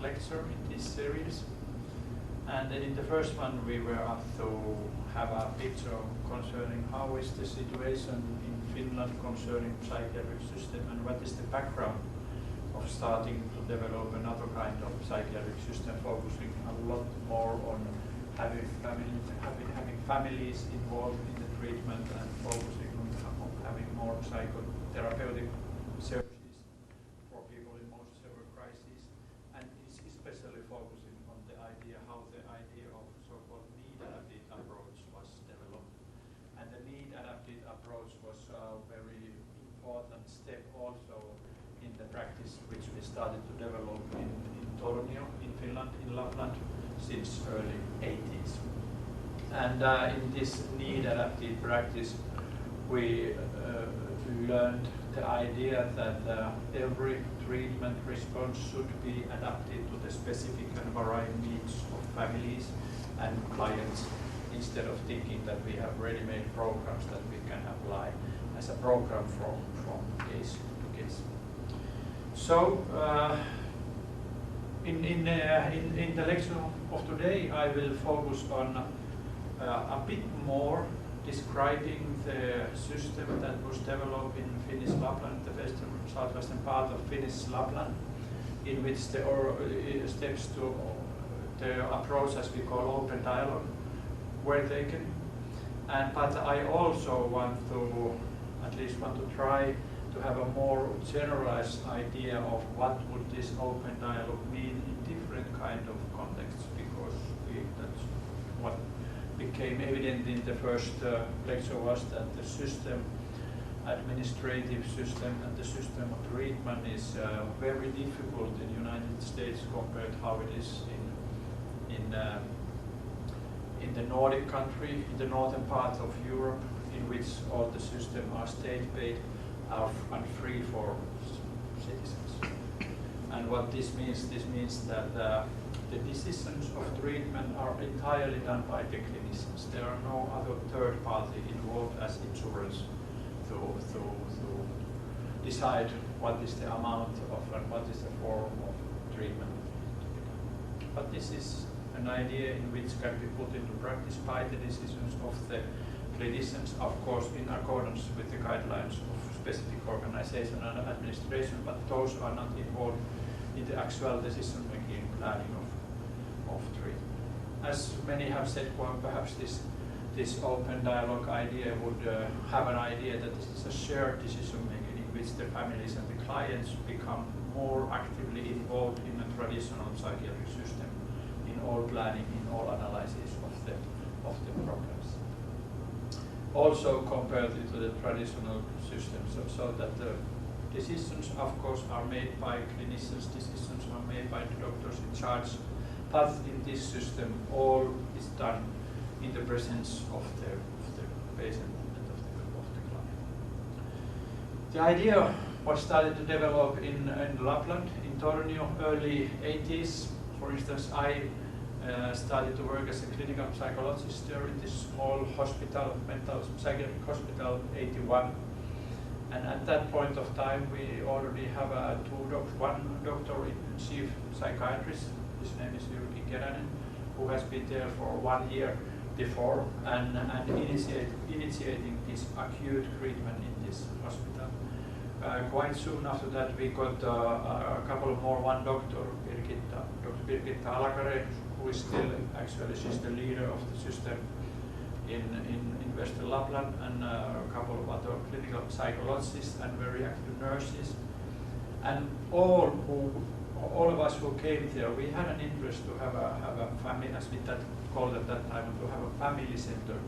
lecture in this series. And in the first one we were up to have a picture concerning how is the situation in Finland concerning psychiatric system and what is the background of starting to develop another kind of psychiatric system, focusing a lot more on having families involved in the treatment and focusing on having more psychotherapeutic services for people in most severe crises, and especially focusing on the idea how the idea of so-called need-adapted approach was developed. And the need-adapted approach was a very important step also in the practice which we started to develop in Tornio, in Finland, in Lapland, since early 80s. And in this need-adapted practice, we learned the idea that every treatment response should be adapted to the specific and varying needs of families and clients, instead of thinking that we have ready-made programs that we can apply as a program from case to case. So, in the lecture of today, I will focus on a bit more describing the system that was developed in Finnish Lapland, the southwestern part of Finnish Lapland, in which the steps to the approach, as we call open dialogue, were taken. But I also want to try to have a more generalized idea of what would this open dialogue mean in different kind of contexts, because that's what became evident in the first lecture was that the system, administrative system and the system of treatment is very difficult in the United States compared to how it is in the Nordic country, in the northern part of Europe, in which all the systems are state-based and free for citizens. And what this means that the decisions of treatment are entirely done by the clinicians. There are no other third party involved as insurance to decide what is the amount of and what is the form of treatment to be done. But this is an idea in which can be put into practice by the decisions of the clinicians, of course in accordance with the guidelines of specific organization and administration, but those are not involved in the actual decision-making planning of treatment. As many have said, well, perhaps this open dialogue idea would have an idea that this is a shared decision-making in which the families and the clients become more actively involved in a traditional psychiatric system, in all planning, in all analysis of the problems. Also compared to the traditional systems, so that the decisions, of course, are made by clinicians, decisions are made by the doctors in charge, but in this system all is done in the presence of the patient and of the client. The idea was started to develop in Lapland, in Tornio, early 80s. For instance, I started to work as a clinical psychologist there in this small hospital, mental psychiatric hospital, 81. And at that point of time, we already have one doctor in chief psychiatrist. His name is Jyrki Keränen, who has been there for 1 year before and initiating this acute treatment in this hospital. Quite soon after that, we got a couple more, one doctor, Dr. Birgitta Alakare, who is still, actually, she's the leader of the system in Western Lapland, and a couple of other clinical psychologists and very active nurses. And all of us who came there, we had an interest to have a family, as we called at that time, to have a family-centered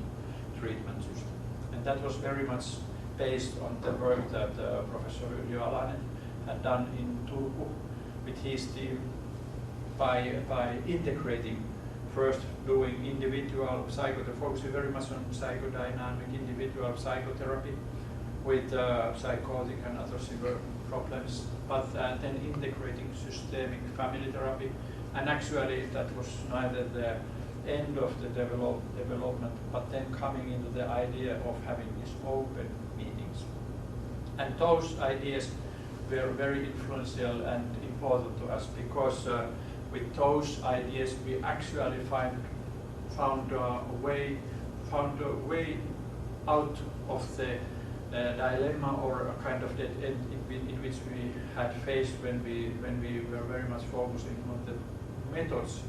treatment system. And that was very much based on the work that Professor Yrjö Alanen had done in Turku with his team by integrating, first doing individual focusing very much on psychodynamic individual psychotherapy with psychotic and other severe problems, but then integrating systemic family therapy. And actually that was neither the end of the development, but then coming into the idea of having these open meetings. And those ideas were very influential and important to us, because with those ideas, we actually found a way out of the dilemma, or a kind of dead end in which we had faced when we were very much focusing on the methods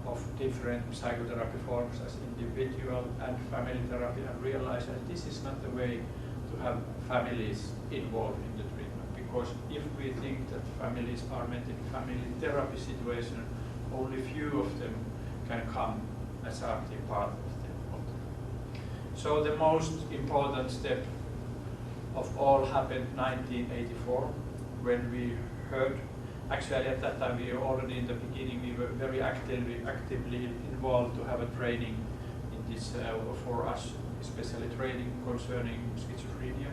of different psychotherapy forms as individual and family therapy, and realized that this is not the way to have families involved in the treatment. Because if we think that families are meant in family therapy situation, only few of them can come as active part of them. So the most important step of all happened 1984, when we heard. Actually, at that time, we were already in the beginning, we were very actively involved to have a training in this, for us, especially training concerning schizophrenia,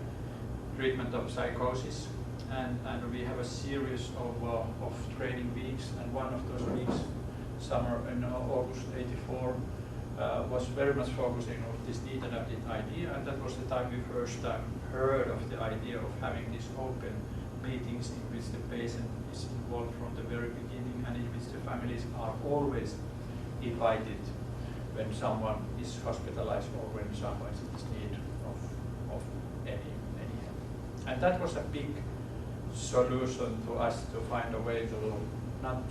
treatment of psychosis. And we have a series of training weeks, and one of those weeks, summer in August '84, was very much focusing on this need-adapted idea, and that was the time we first heard of the idea of having these open meetings in which the patient is involved from the very beginning, and in which the families are always invited when someone is hospitalized or when someone is in need of any help. And that was a big solution to us to find a way to not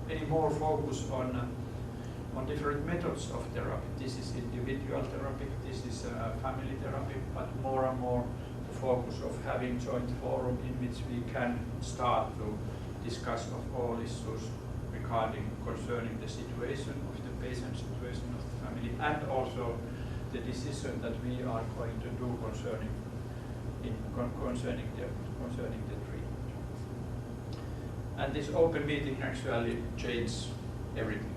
any more focus on different methods of therapy. This is individual therapy, this is family therapy, but more and more the focus of having joint forum in which we can start to discuss of all issues regarding concerning the situation of the patient, situation of the family, and also the decision that we are going to do concerning the treatment. And this open meeting actually changed everything.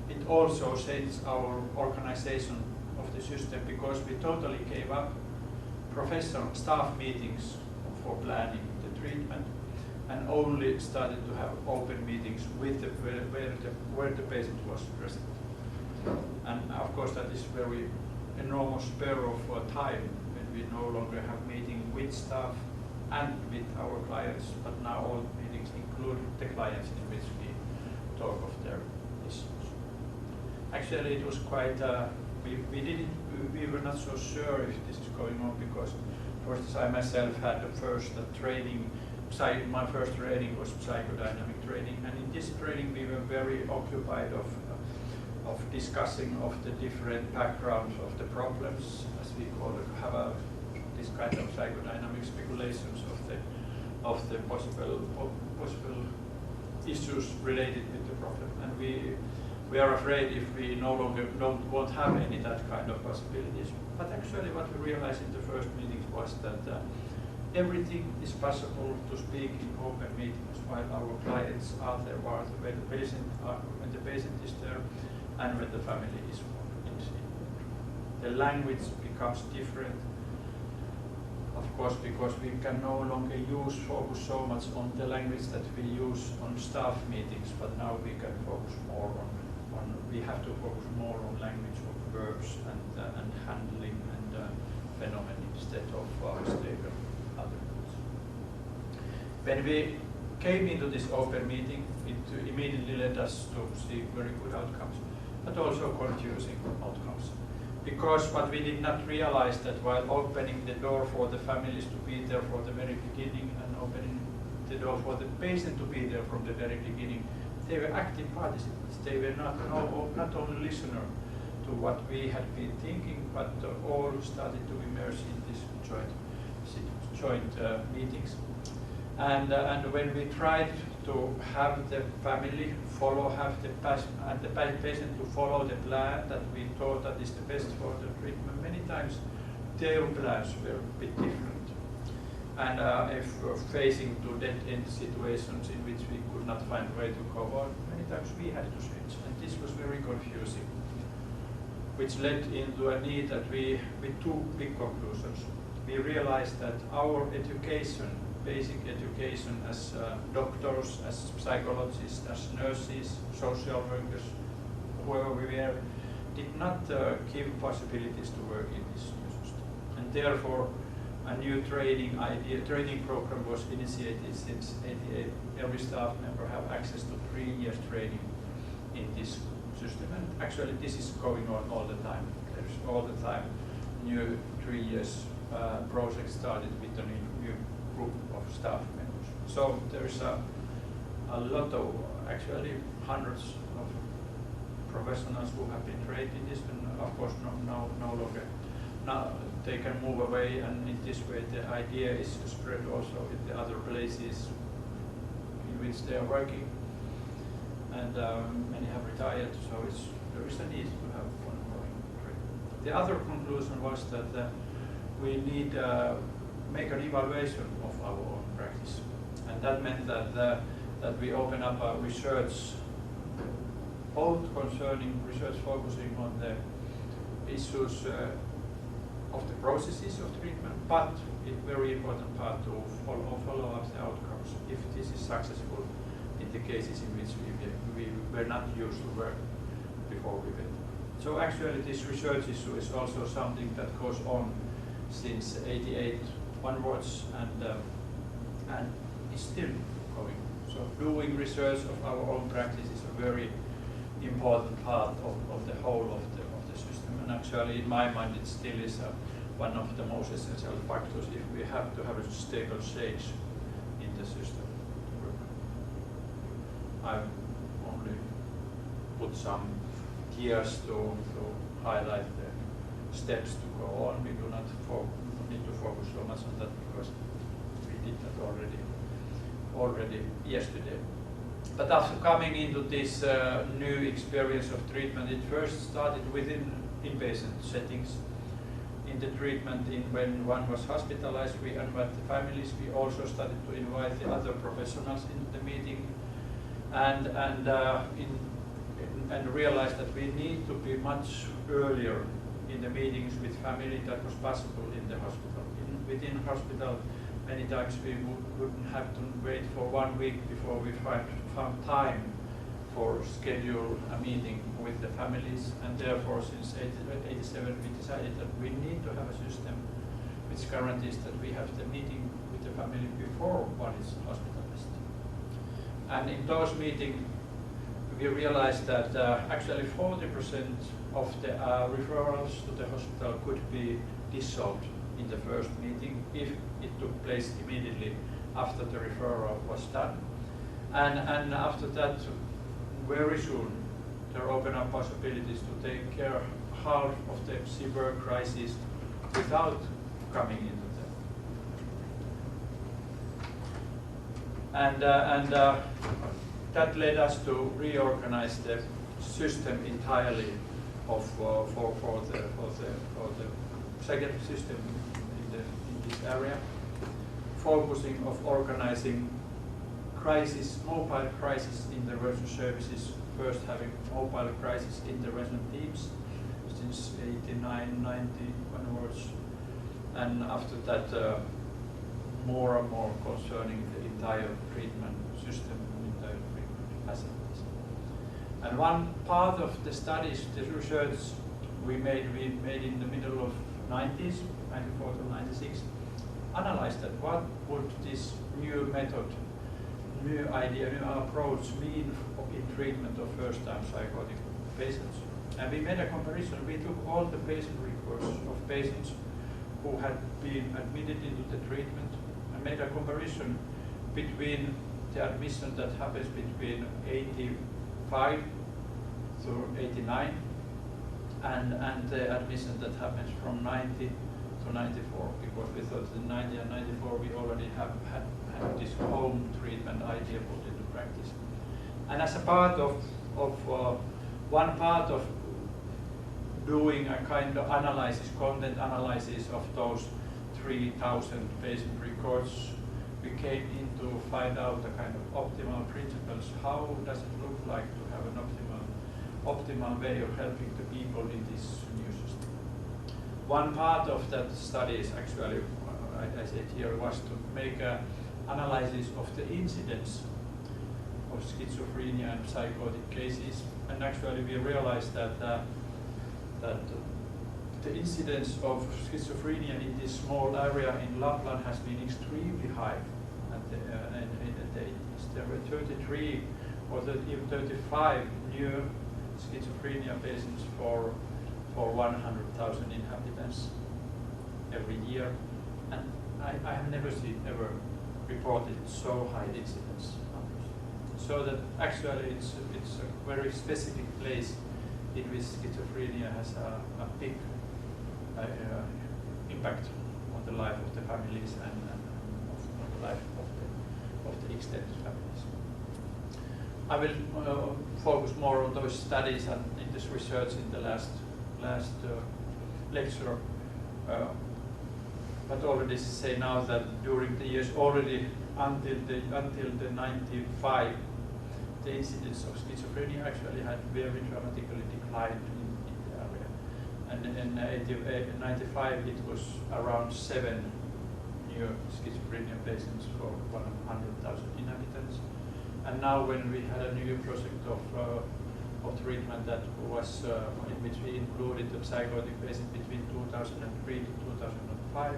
It also changed our organization of the system, because we totally gave up professional staff meetings for planning the treatment, and only started to have open meetings with where the patient was present. And of course that is very enormous spare of time when we no longer have meeting with staff and with our clients, but now all meetings include the clients in which we talk of their issues. Actually, it was quite, we were not so sure if this is going on, because first I myself had the first training, my first training was psychodynamic training, and in this training we were very occupied of discussing of the different backgrounds of the problems, as we call it, have this kind of psychodynamic speculations of the possible issues related with the problem. And we are afraid if we no longer won't have any that kind of possibilities. But actually what we realized in the first meetings was that everything is possible to speak in open meetings while our clients are there, when the patient is there, and when the family is involved. The language becomes different, of course, because we can no longer focus so much on the language that we use on staff meetings, but now we can focus more we have to focus more on language of verbs and handling and phenomena instead of stable other words. When we came into this open meeting, it immediately led us to see very good outcomes, but also confusing outcomes. Because what we did not realize that while opening the door for the families to be there from the very beginning and opening the door for the patient to be there from the very beginning, they were active participants. They were not only listener to what we had been thinking, but all started to immerse in this joint meetings. And when we tried to have the family have the patient to follow the plan that we thought that is the best for the treatment, many times their plans were a bit different. And if facing to dead-end situations in which we could not find a way to go on, many times we had to change. And this was very confusing, which led into a need that with two big conclusions. We realized that our education, basic education as doctors, as psychologists, as nurses, social workers, whoever we were, did not give possibilities to work in this new system. And therefore, a new training program was initiated since '88. Every staff member have access to 3 years training in this system, and actually this is going on all the time. There's all the time new 3 years project started with a new group of staff members. So there's a lot of, actually hundreds of professionals who have been trained in this, and of course no longer. Now they can move away, and in this way the idea is to spread also in the other places in which they are working, and many have retired, so there is a need to have ongoing training. The other conclusion was that we need make an evaluation of our own practice, and that meant that we open up a research, both concerning research focusing on the issues of the processes of treatment, but a very important part to follow up the outcomes, if this is successful in the cases in which we were not used to work before we went. So actually this research issue is also something that goes on since '88 onwards, and is still going. So doing research of our own practice is a very important part of the whole of the system, and actually in my mind it still is one of the most essential factors if we have to have a stable change in the system. I've only put some tiers to highlight the steps to go on. We do not need to focus so much on that because we did that already yesterday. But after coming into this new experience of treatment, it first started within inpatient settings. In the treatment, when one was hospitalized, we invited the families. We also started to invite the other professionals into the meeting, and realized that we need to be much earlier in the meetings with family that was possible in the hospital. Within hospital, many times we wouldn't have to wait for 1 week before we found time for schedule a meeting with the families, and therefore since '87 we decided that we need to have a system which guarantees that we have the meeting with the family before one is hospitalized. And in those meetings we realized that actually 40% of the referrals to the hospital could be dissolved in the first meeting if it took place immediately after the referral was done. And after that, very soon, there open up possibilities to take care of half of the severe crisis without coming into them. And that led us to reorganize the system entirely for the psychiatric system in this area, focusing of organizing mobile crisis intervention services, first having mobile crisis intervention teams since '89, '90 onwards, and after that more and more concerning the entire treatment system and entire treatment facilities. And one part of the studies, the research we made in the middle of '90s, '94 to '96, analyzed that what would this new method, new idea, new approach mean in treatment of first-time psychotic patients. And we made a comparison. We took all the patient records of patients who had been admitted into the treatment and made a comparison between the admission that happens between '85 to '89 and the admission that happens from '90 to '94, because we thought in '90 and '94 we already had this home treatment idea put into practice. And as a part of one part of doing a kind of analysis, content analysis of those 3,000 patient records, we came in to find out the kind of optimal principles. How does it look like to have an optimal way of helping the people in this new system? One part of that study is actually, I said here, was to make an analysis of the incidence of schizophrenia and psychotic cases. And actually we realized that the incidence of schizophrenia in this small area in Lapland has been extremely high. There were 33 or even 35 new schizophrenia patients for 100,000 inhabitants every year, and I have never seen ever reported so high incidence numbers. So that actually it's a very specific place in which schizophrenia has a big impact on the life of the families and on the life of the extended families. I will focus more on those studies and in this research in the last lecture, but already say now that during the years already until the 95, the incidence of schizophrenia actually had very dramatically declined in the area. And in 95 it was around 7 new schizophrenia patients for 100,000 inhabitants. And now when we had a new project of treatment that was in which we included the psychotic patient between 2003 to 2005,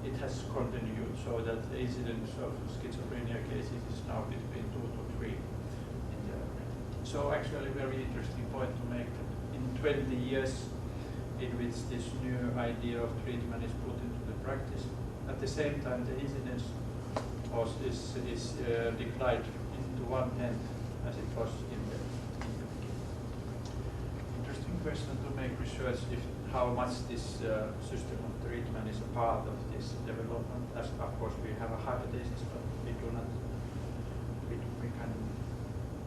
it has continued, so that the incidence of schizophrenia cases is now between 2 to 3 in the area. So actually very interesting point to make that in 20 years in which this new idea of treatment is put into the practice, at the same time the incidence is declined into 1/10 as it was in the beginning. Interesting question to make research if how much this system of treatment is a part of this development. As of course we have a hypothesis, but we do not,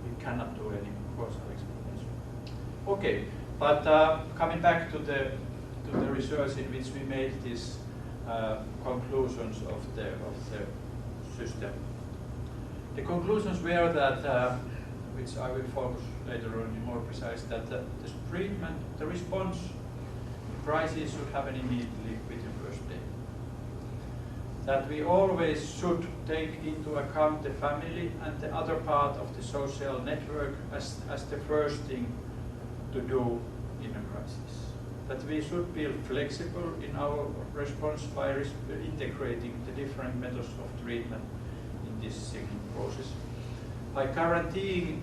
we cannot do any causal explanation. Okay, but coming back to the research in which we made these conclusions of the system. The conclusions were that, which I will focus later on in more precise, that the treatment, the response crisis should happen immediately within the first day. That we always should take into account the family and the other part of the social network as the first thing to do in a crisis. That we should be flexible in our response by integrating the different methods of treatment in this signal process. By guaranteeing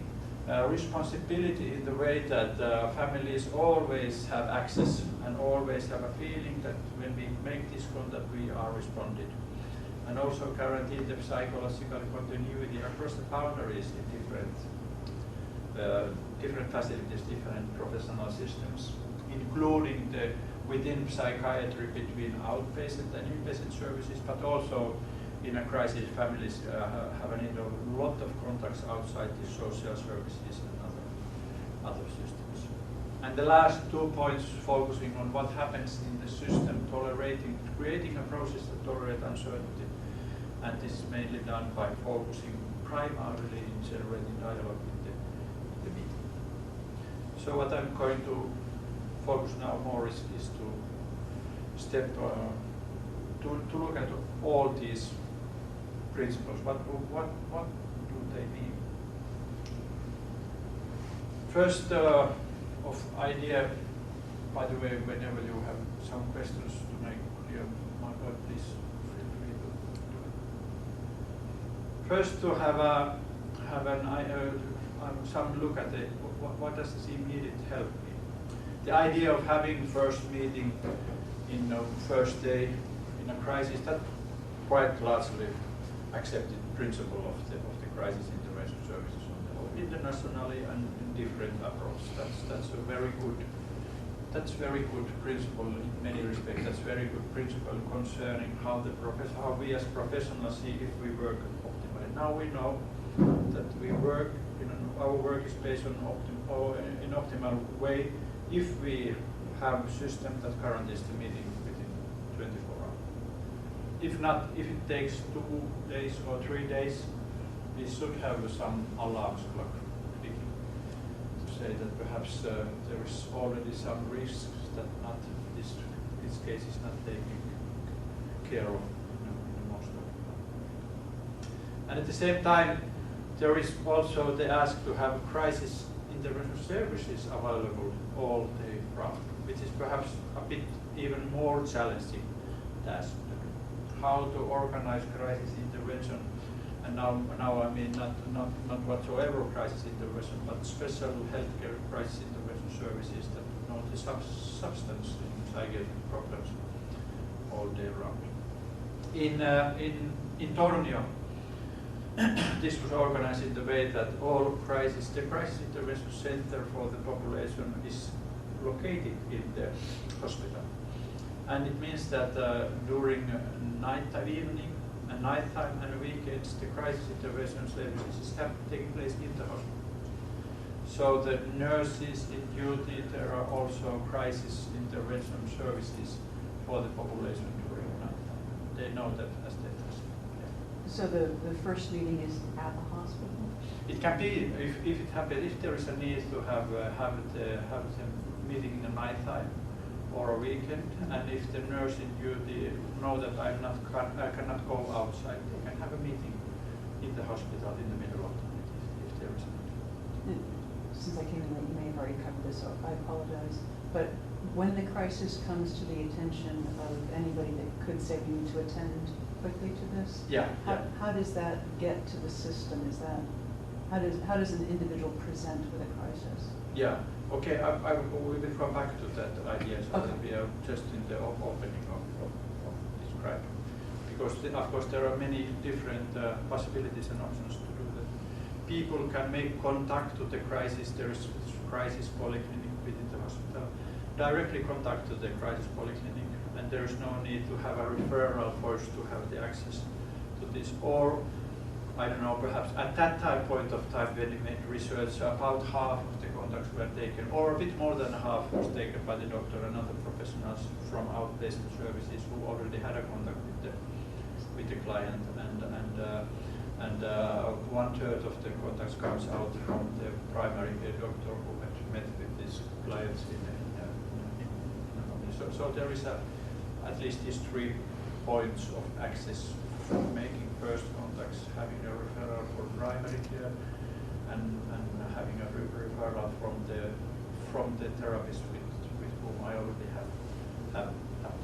responsibility in the way that families always have access and always have a feeling that when we make this contact we are responded. And also guarantee the psychological continuity across the boundaries in different facilities, different professional systems, including the within psychiatry between outpatient and inpatient services, but also in a crisis, families have a need of a lot of contacts outside the social services and other systems. And the last 2 points focusing on what happens in the system, creating a process that tolerates uncertainty. And this is mainly done by focusing primarily in generating dialogue in the meeting. So what I'm going to focus now more is to to look at all these principles. What do they mean? First of idea, by the way, whenever you have some questions to make clear, please feel free to do it. First, to have some look at what does this immediate help mean? The idea of having first meeting in the first day in a crisis, that quite largely accepted principle of the crisis intervention services on the whole, internationally and in different approach. That's a very good principle in many respects. That's very good principle concerning how we as professionals see if we work optimally. Now we know that we work our work is based on in optimal way if we have a system that guarantees the meeting within 24 hours. If not, if it takes 2 days or 3 days, we should have some alarms clock clicking to say that perhaps there is already some risks that this case is not taken care of in most of the time. And at the same time, there is also the ask to have crisis intervention services available all day round. which is perhaps a bit even more challenging task. How to organize crisis intervention, and now I mean not whatsoever crisis intervention, but special healthcare crisis intervention services that know the substance in psychiatric problems all day round. In Tornio, this was organized in the way that the crisis intervention center for the population is located in the hospital. And it means that during evening and nighttime and weekends, the crisis intervention services have taken place in the hospital. So the nurses in duty, there are also crisis intervention services for the population during nighttime. They know that as they task. So the first meeting is at the hospital? It can be if it happens, if there is a need to have the meeting in the nighttime or a weekend, and if the nurse in duty know that I cannot go outside, they can have a meeting in the hospital in the middle of the night if there is a need. Since I came in late, you may have already covered this, so I apologize. But when the crisis comes to the attention of anybody that could say we need to attend quickly to this, how does that get to the system? Is that how does an individual present with a crisis? Yeah. Okay, we will come back to that idea, so that we are just in the opening of describing. Because of course there are many different possibilities and options to do that. People can make contact to the crisis. There is crisis polyclinic within the hospital. Directly contact to the crisis polyclinic, and there is no need to have a referral first to have the access to this. Or I don't know, perhaps at that point of time when we made research, about half of the contacts were taken, or a bit more than half was taken by the doctor and other professionals from outpatient services who already had a contact with the client, and 1/3 of the contacts comes out from the primary care doctor who had met with these clients so there is at least these 3 points of access from making first contacts, having a referral for primary care, and having a referral from the therapist with whom I already have the contact.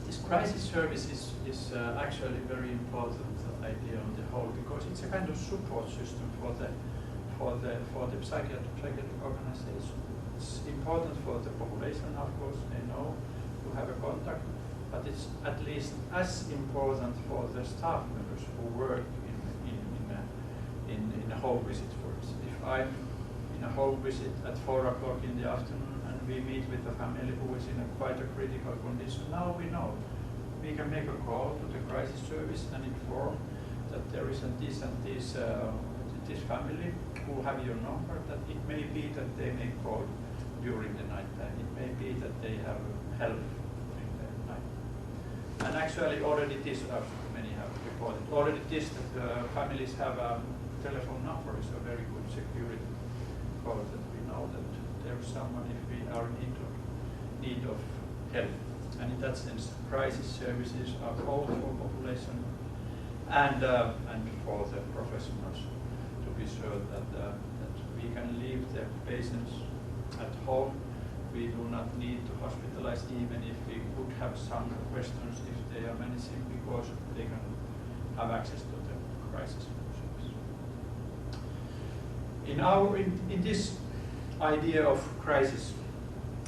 This crisis service is actually a very important idea on the whole, because it's a kind of support system for the psychiatric organization. It's important for the population, of course, they know to have a contact, but it's at least as important for the staff members who work in a home visit, for instance. If I'm in a home visit at 4 o'clock in the afternoon and we meet with a family who is in quite a critical condition, now we know. We can make a call to the crisis service and inform that there is this and this family who have your number, that it may be that they may call during the night time. It may be that they have help during the night. And actually already this, many have reported, already this that families have a telephone number is a very good security code, that we know that there is someone if we are in need of help. And in that sense, crisis services are both for population and for the professionals, to be sure that we can leave the patients at home. We do not need to hospitalize, even if we could have some questions if they are menacing, because they can have access to the crisis service. In this idea of crisis,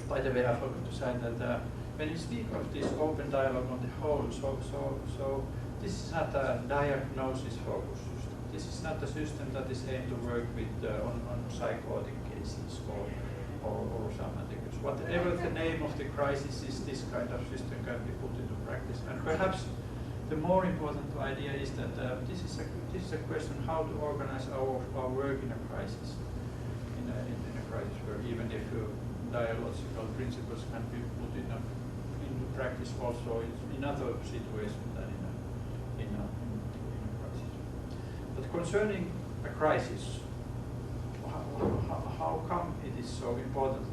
by the way, I forgot to say that when you speak of this open dialogue on the whole, so this is not a diagnosis focused system. This is not a system that is aimed to work with on psychotic cases or something. Whatever the name of the crisis is, this kind of system can be put into practice. And perhaps the more important idea is that this is a question how to organize our work in a crisis, in a crisis where even if dialogical principles can be put into practice also in other situations than in a crisis. But concerning a crisis, how come it is so important?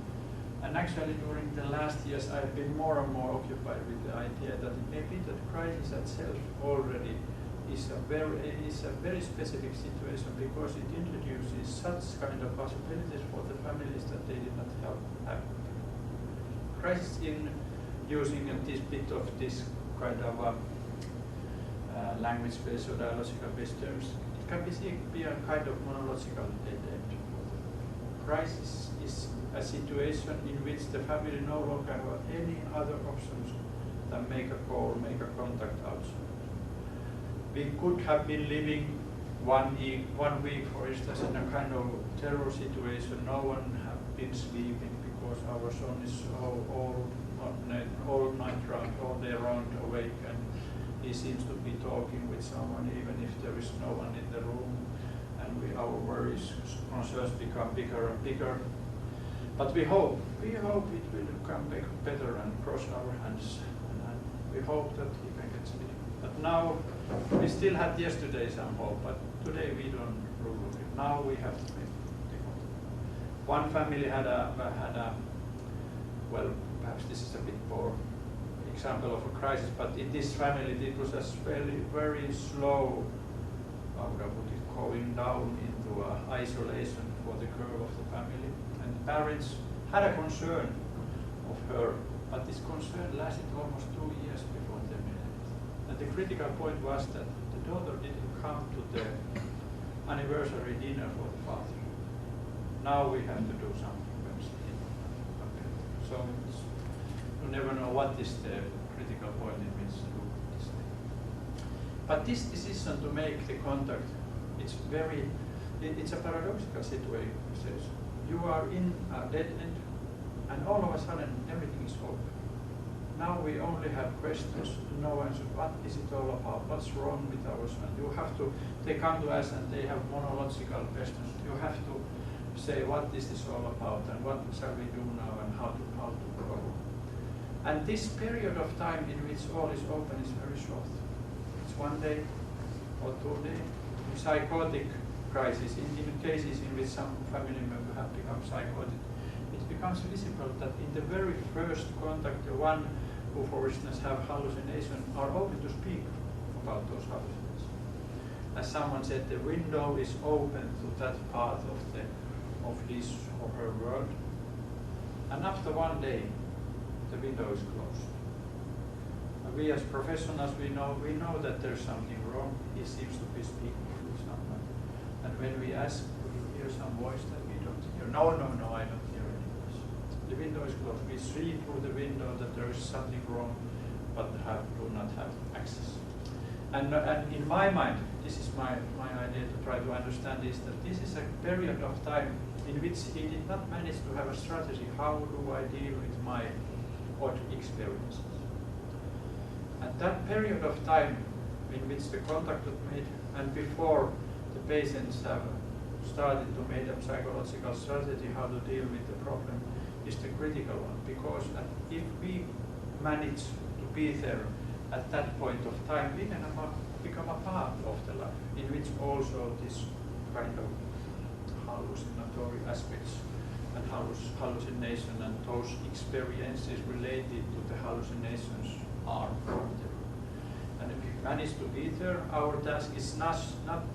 And actually during the last years I've been more and more occupied with the idea that it may be that crisis itself already is a very specific situation because it introduces such kind of possibilities for the families that they did not have. Crisis in using this bit of this kind of language-based or dialogical-based terms, it can be a kind of monological attempt. Crisis is a situation in which the family no longer have any other options than make a call, make a contact outside. We could have been living 1 week, for instance, in a kind of terror situation. No one have been sleeping because our son is all night round, all day round awake, and he seems to be talking with someone even if there is no one in the room, and our worries, concerns become bigger and bigger. But we hope it will come back better and cross our hands, and we hope that he can get sleep. But now we still had yesterday some hope, but today we don't rule of it. Now we have to make the contact. One family had a well, perhaps this is a bit poor example of a crisis, but in this family it was a very slow, how would I put it, going down into isolation for the girl of the family. And the parents had a concern of her, but this concern lasted almost 2 years before they met. And the critical point was that the daughter didn't come to the anniversary dinner for the father. Now we have to do something. So you never know what is the critical point in which to do this thing. But this decision to make the contact, it's a paradoxical situation. You are in a dead end, and all of a sudden everything is open. Now we only have questions, no answer. What is it all about? What's wrong with our son? They come to us and they have monological questions. You have to say what this is all about and what shall we do now and how to grow. And this period of time in which all is open is very short. It's 1 day or 2 days. In psychotic crisis, in cases in which some family member have become psychotic, it becomes visible that in the very first contact, the one who, for instance, have hallucination are open to speak about those hallucinations. As someone said, the window is open to that part of his or her world, and after 1 day the window is closed. And we as professionals, we know that there's something wrong. He seems to be speaking to someone, and when we ask, do you hear some voice that we don't hear? No, I don't hear any voice. The window is closed. We see through the window that there is something wrong, but do not have access. And in my mind, this is my idea to try to understand is that this is a period of time in which he did not manage to have a strategy. How do I deal with my odd experiences? At that period of time in which the contact was made, and before the patients have started to make a psychological strategy how to deal with the problem, is the critical one. Because if we manage to be there at that point of time, we can become a part of the life, in which also this kind of hallucinatory aspects and hallucination and those experiences related to the hallucinations are from there. And if we manage to be there, our task is not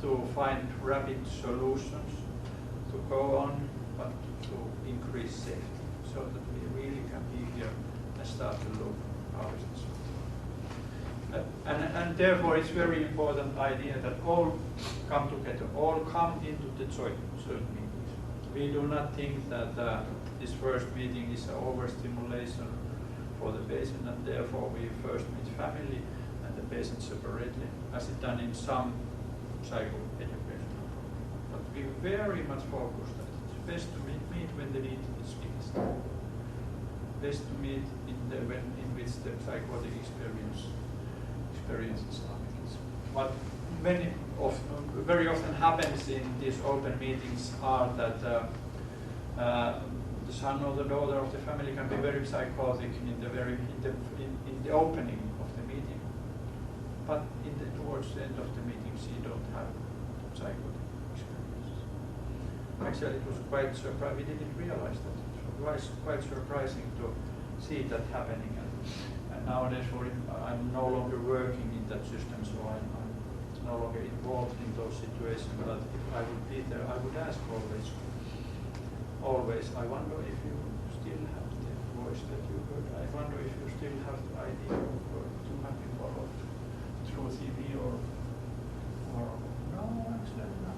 to find rapid solutions to go on, but to increase safety, so that we really can be here and start to look how is this. And therefore it's very important idea that all come together, all come into the joint meetings. We do not think that this first meeting is an overstimulation for the patient, and therefore we first meet family and the patient separately, as it's done in some psychoeducational programs. But we very much focus that it's best to meet when the need is biggest. Best to meet in which the psychotic experiences are biggest. What very often happens in these open meetings are that the son or the daughter of the family can be very psychotic in the opening of the meeting, but towards the end of the meeting she don't have psychotic experiences. Actually, it was quite surprising. We didn't realize that. It was quite surprising to see that happening. And nowadays, I'm no longer working in that system, so I'm no longer involved in those situations, but if I would be there, I would ask always, I wonder if you still have the voice that you heard. I wonder if you still have the idea of to have been followed through TV or no, actually no.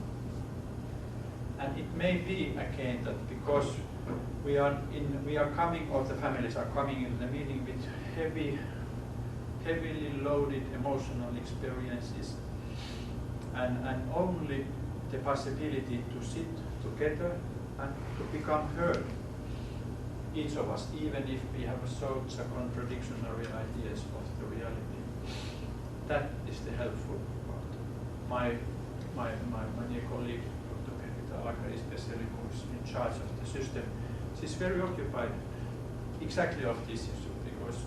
And it may be again that because we are coming, or the families are coming into the meeting with heavily loaded emotional experiences, and only the possibility to sit together and to become heard, each of us, even if we have such a contradictory ideas of the reality. That is the helpful part. My dear colleague, Dr. Birgitta Alagre, especially who is in charge of the system, she's very occupied exactly of this issue, because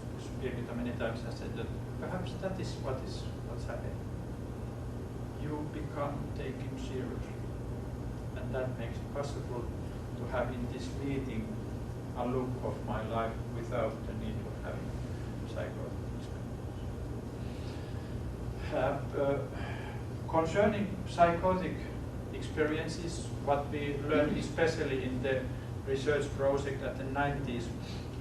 Birgitta many times has said that perhaps that is what's happening. You become taken seriously, and that makes it possible to have in this meeting a look of my life without the need of having psychotic experience. Concerning psychotic experiences, what we learned especially in the research project at the 90s,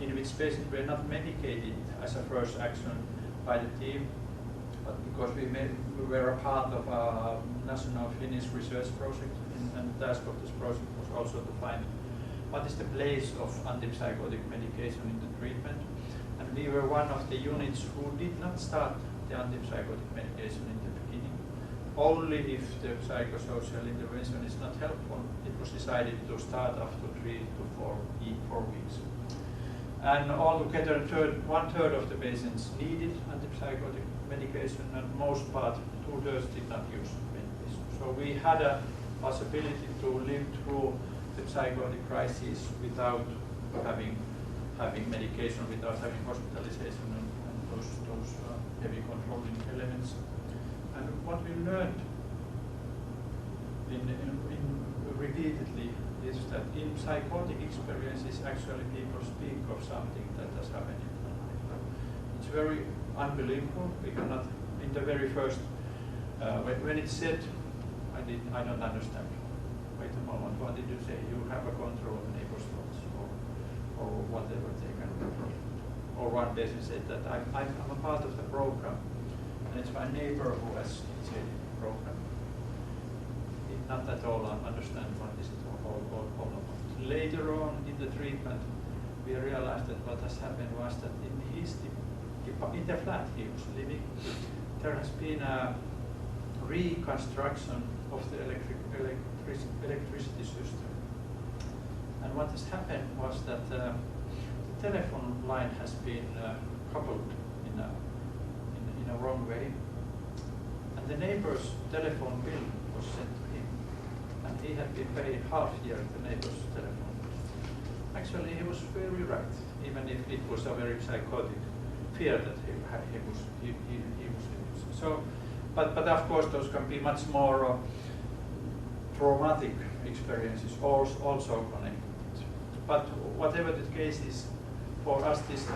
in which patients were not medicated as a first action by the team, but because we were a part of a national Finnish research project, and the task of this project was also to find what is the place of antipsychotic medication in the treatment. And we were one of the units who did not start the antipsychotic medication in the beginning. Only if the psychosocial intervention is not helpful, it was decided to start after 3 to 4 weeks. And altogether, 1/3 of the patients needed antipsychotic medication, and most part, 2/3 did not use medication. So we had a possibility to live through the psychotic crisis without having medication, without having hospitalization and those heavy controlling elements. And what we learned in repeatedly is that in psychotic experiences, actually people speak of something that has happened in their life. It's very unbelievable. We cannot, in the very first, when it's said, I don't understand. Wait a moment, what did you say? You have a control of neighbor's thoughts, or whatever they can control. Or one person said that I'm a part of the program, and it's my neighbor who has initiated the program. Not at all understand what is it all about. Later on in the treatment, we realized that what has happened was that in the flat he was living, there has been a reconstruction of the electricity system. And what has happened was that the telephone line has been coupled in a wrong way, and the neighbor's telephone bill was sent to him, and he had been paid half year the neighbor's telephone. Actually, he was very right, even if it was a very psychotic fear that he was using. So, but of course, those can be much more traumatic experiences also connected. But whatever the case is, for us this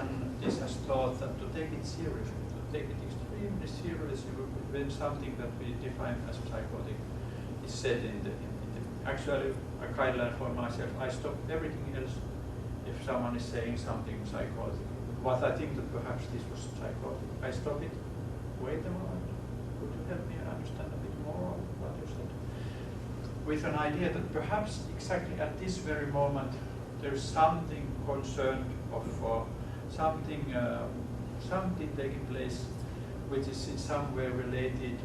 has taught that to take it seriously, to take it extremely seriously when something that we define as psychotic is said in the actually a guideline for myself. I stop everything else if someone is saying something psychotic. What I think that perhaps this was psychotic. I stop it. Wait a moment. Could you help me understand a bit more of what you said? With an idea that perhaps exactly at this very moment there is something concerned of something taking place which is in some way related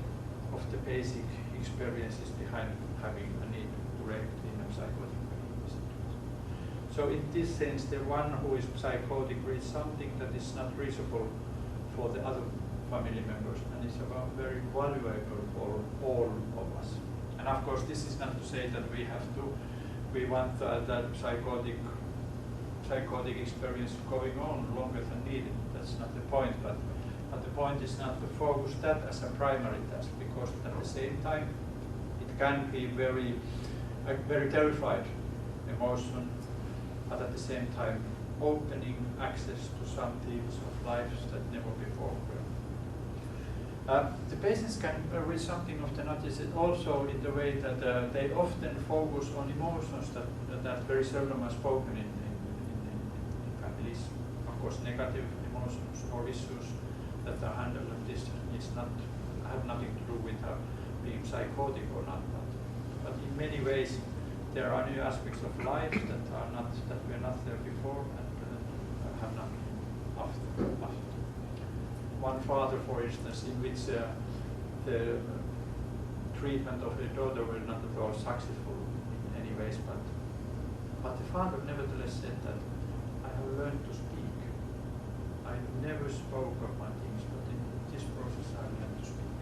of the basic experiences behind having a need to react in a psychotic situation. So in this sense, the one who is psychotic reads something that is not reachable for the other family members, and it's about very valuable for all of us. And of course, this is not to say that we want that psychotic experience going on longer than needed. That's not the point, but the point is not to focus that as a primary task, because at the same time it can be very terrified emotion, but at the same time opening access to some things of life that never before were. The patients can reach something of the notice also in the way that they often focus on emotions that very seldom are spoken in families. Of course, negative emotions or issues that are handled, and this is not have nothing to do with being psychotic or not. But in many ways, there are new aspects of life that were not there before and have not been after. One father, for instance, in which the treatment of the daughter were not at all successful in any ways, but the father nevertheless said that I have learned to speak. I never spoke of my things, but in this process I learned to speak.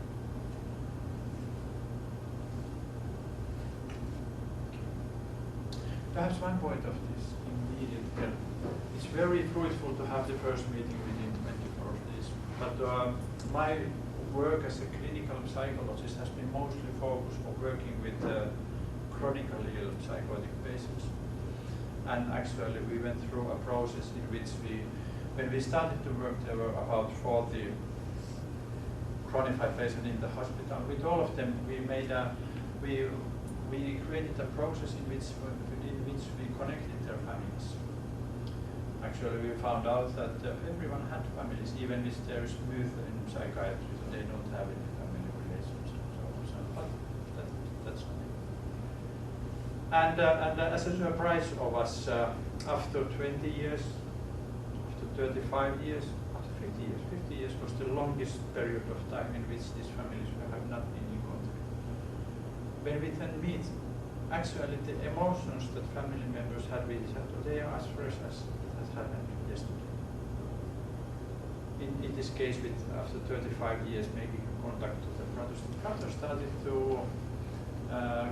Perhaps one point of this immediate help. It's very fruitful to have the first meeting within 24 days. But my work as a clinical psychologist has been mostly focused on working with chronically ill psychotic patients. And actually we went through a process in which when we started to work, there were about 40 chronified patients in the hospital. With all of them, we created a process in which we connected their families. Actually, we found out that everyone had families, even if there is myth in psychiatry that they don't have any family relations. But that's something. And as a surprise of us, after 20 years, after 35 years, after 50 years was the longest period of time in which these families have not been in contact. When we then meet, actually the emotions that family members had with each other, they are as fresh as happened yesterday. In this case, after 35 years making contact with the brothers started to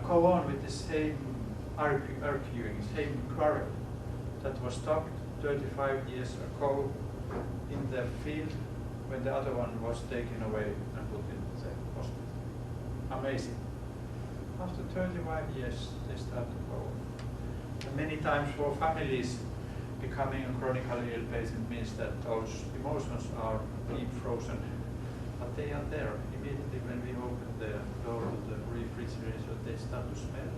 go on with the same arguing, same quarrel that was stopped 35 years ago in the field when the other one was taken away and put in the hospital. Amazing. After 35 years, they start to go on. And many times for families, becoming a chronically ill patient means that those emotions are deep frozen, but they are there. Immediately when we open the door of the refrigerator, they start to smell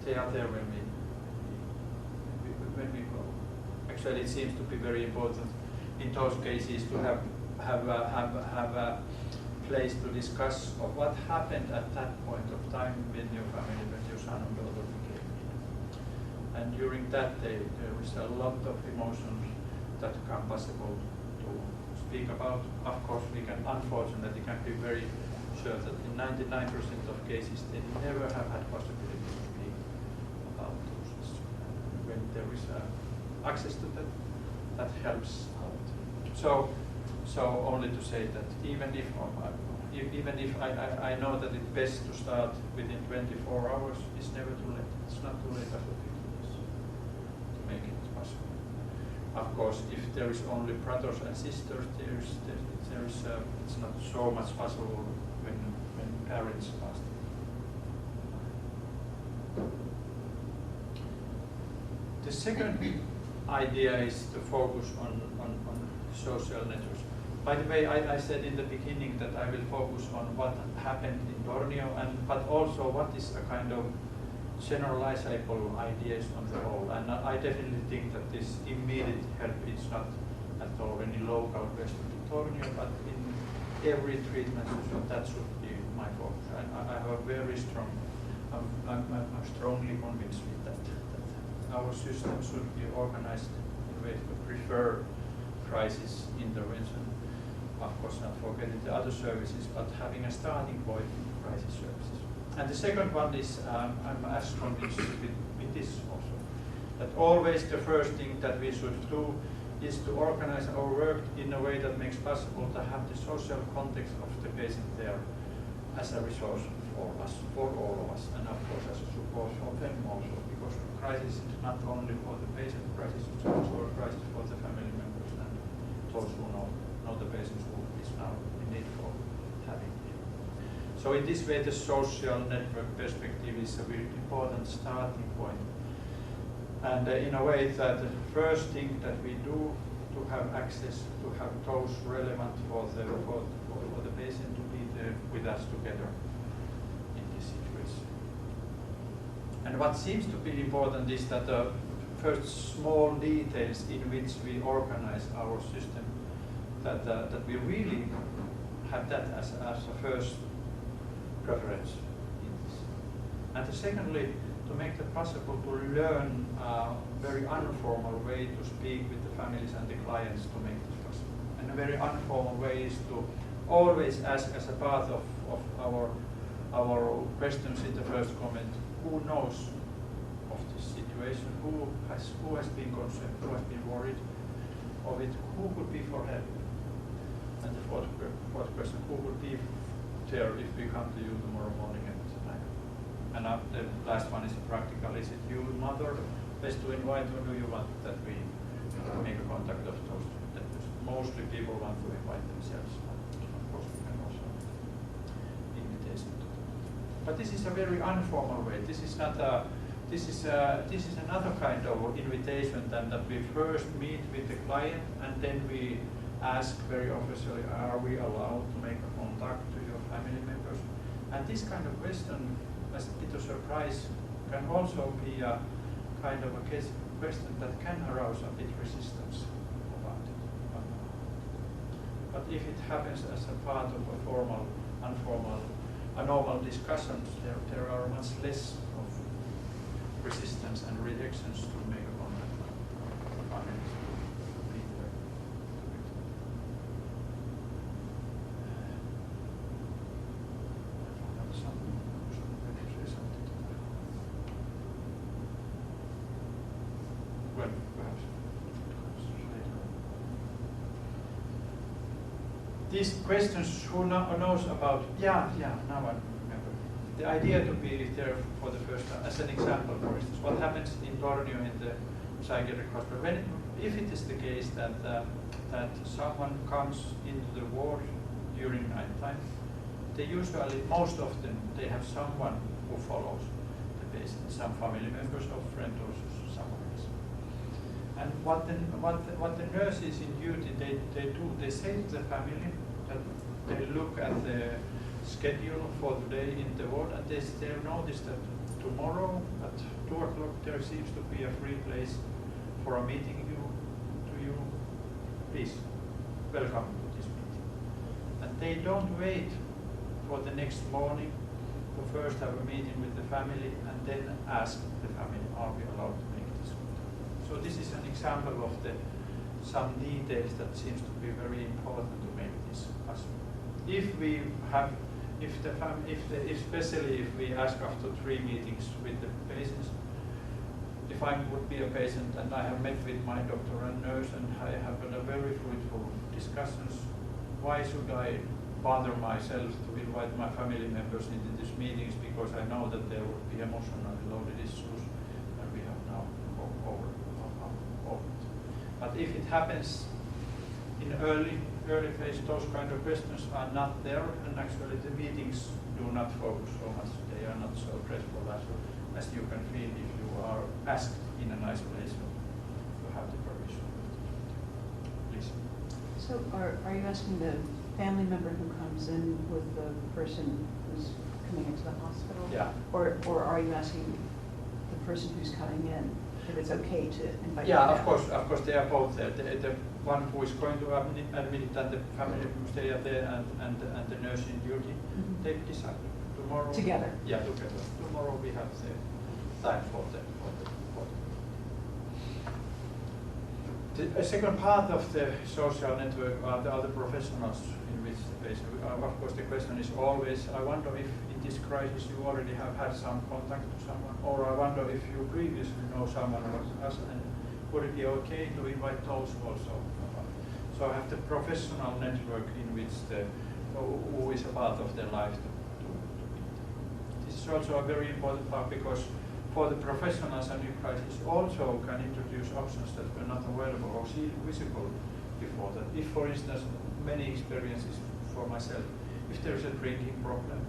they are there when we go. Actually, it seems to be very important in those cases to have a place to discuss of what happened at that point of time when your family, when your son and daughter became ill. And during that day, there is a lot of emotions that become possible to speak about. Of course, we can, unfortunately, can be very sure that in 99% of cases, they never have had possibility to speak about those issues. And when there is access to that, that helps out. So only to say that even if I know that it's best to start within 24 hours, it's never too late. It's not too late after 50 years to make it possible. Of course, if there is only brothers and sisters, it's not so much possible when parents pass. The second idea is to focus on social networks. By the way, I said in the beginning that I will focus on what happened in Tornio, but also what is a kind of generalizable ideas on the whole. And I definitely think that this immediate help is not at all any local question in Tornio, but in every treatment, so that should be my focus. I have a very strong, I'm strongly convinced with that our system should be organized in ways to prefer crisis intervention. Of course, not forgetting the other services, but having a starting point in crisis services. And the second one is, I'm as convinced with this also, that always the first thing that we should do is to organize our work in a way that makes possible to have the social context of the patient there as a resource for us, for all of us, and of course as a support for them also, because crisis is not only for the patient, crisis is also a crisis for the family members and those who know the patient who is now in need for having it. So in this way, the social network perspective is a very important starting point. And in a way that the first thing that we do to have access, to have those relevant for the patient to be there with us together in this situation. And what seems to be important is that the first small details in which we organize our system, that we really have that as a first preference in this. And secondly, to make it possible to learn a very informal way to speak with the families and the clients to make this possible. And a very informal way is to always ask as a part of our questions in the first comment, who knows of this situation, who has been concerned, who has been worried of it, who could be for help. And the fourth question, who would be there if we come to you tomorrow morning at 9? And the last one is practical. Is it you, mother, best to invite, or do you want that we make a contact of those? Mostly people want to invite themselves. Of course, we can also invitation to them. But this is a very informal way. This is not a. This is another kind of invitation than that we first meet with the client and then we ask very officially, are we allowed to make a contact to your family members? And this kind of question, as a bit of surprise, can also be a kind of a question that can arouse a bit resistance about it. But if it happens as a part of a formal, informal, a normal discussions, there are much less of resistance and rejections to make a contact. Well, perhaps. These questions, who knows about, now I remember. The idea to be there for the first time, as an example, for instance, what happens in Tornio in the psychiatric hospital, if it is the case that someone comes into the ward during night time, they usually, most often, they have someone who follows the patient, some family members or friend or someone else. And what the nurses in duty they do, they say to the family that they look at the schedule for the day in the ward and they notice that tomorrow at 2 o'clock there seems to be a free place for a meeting to you. Please, welcome to this meeting. And they don't wait for the next morning to first have a meeting with the family and then ask the family, are we allowed to make this contact? So this is an example of some details that seems to be very important to make this possible. If we have, especially if we ask after 3 meetings with the patients, if I would be a patient and I have met with my doctor and nurse and I have had a very fruitful discussions, why should I bother myself to invite my family members into these meetings because I know that there would be emotionally loaded issues that we have now over. But if it happens in early phase, those kind of questions are not there, and actually the meetings do not focus so much. They are not so stressful as you can feel if you are asked in a nice place to have the permission. Please. So are you asking the family member who comes in with the person who's coming into the hospital? Yeah. Or are you asking the person who's coming in if it's okay to invite? Yeah, of course they are both there. The one who is going to admit and the family who stay there and the nurse in duty, they decide tomorrow. Together. Yeah, together. Tomorrow we have the time for the. The second part of the social network are the other professionals in which the patient. Of course, the question is always, I wonder if in this crisis you already have had some contact to someone, or I wonder if you previously know someone else, and would it be okay to invite those also? So I have the professional network in which who is a part of their life to meet. This is also a very important part because for the professionals, a new crisis also can introduce options that were not available or visible before that. If, for instance, many experiences for myself, if there is a drinking problem,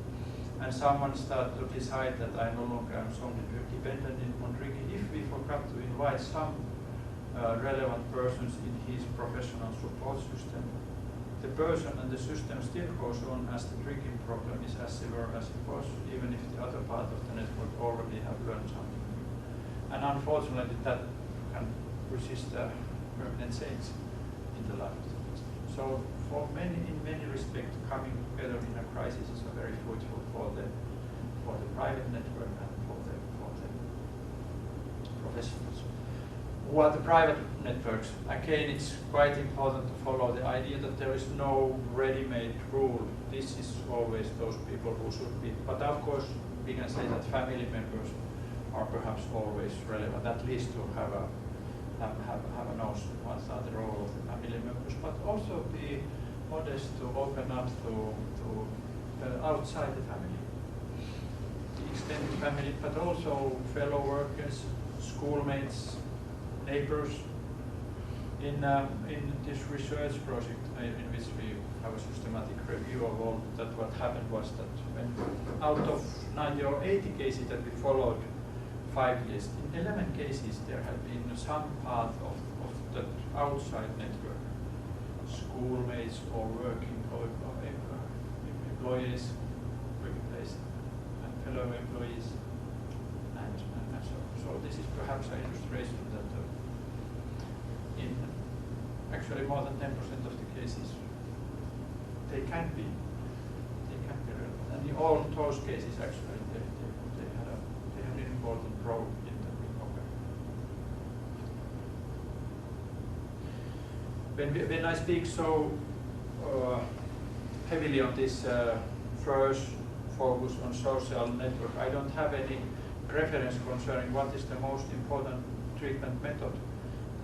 and someone starts to decide that I no longer am solely dependent on drinking, if we forgot to invite some relevant persons in his professional support system, the person and the system still goes on as the drinking problem is as severe as it was, even if the other part of the network already have learned something new. And unfortunately, that can resist permanent change in the life of the person. So for many, in many respects, coming together in a crisis is very fruitful for the private network and for the professionals. Who are the private networks? Again, it's quite important to follow the idea that there is no ready-made rule. This is always those people who should be. But of course, we can say that family members are perhaps always relevant, at least to have a notion what are the role of the family members, but also be modest to open up to outside the family, the extended family, but also fellow workers, schoolmates, neighbors. In this research project in which we have a systematic review of all that, what happened was that when out of 90 or 80 cases that we followed 5 years, in 11 cases there had been some part of the outside network, schoolmates or working or employees, workplace, and fellow employees, and so this is perhaps an illustration that in actually more than 10% of the cases they can be relevant, and in all those cases actually they have an important role in the recovery. When I speak so heavily on this first focus on social network, I don't have any preference concerning what is the most important treatment method.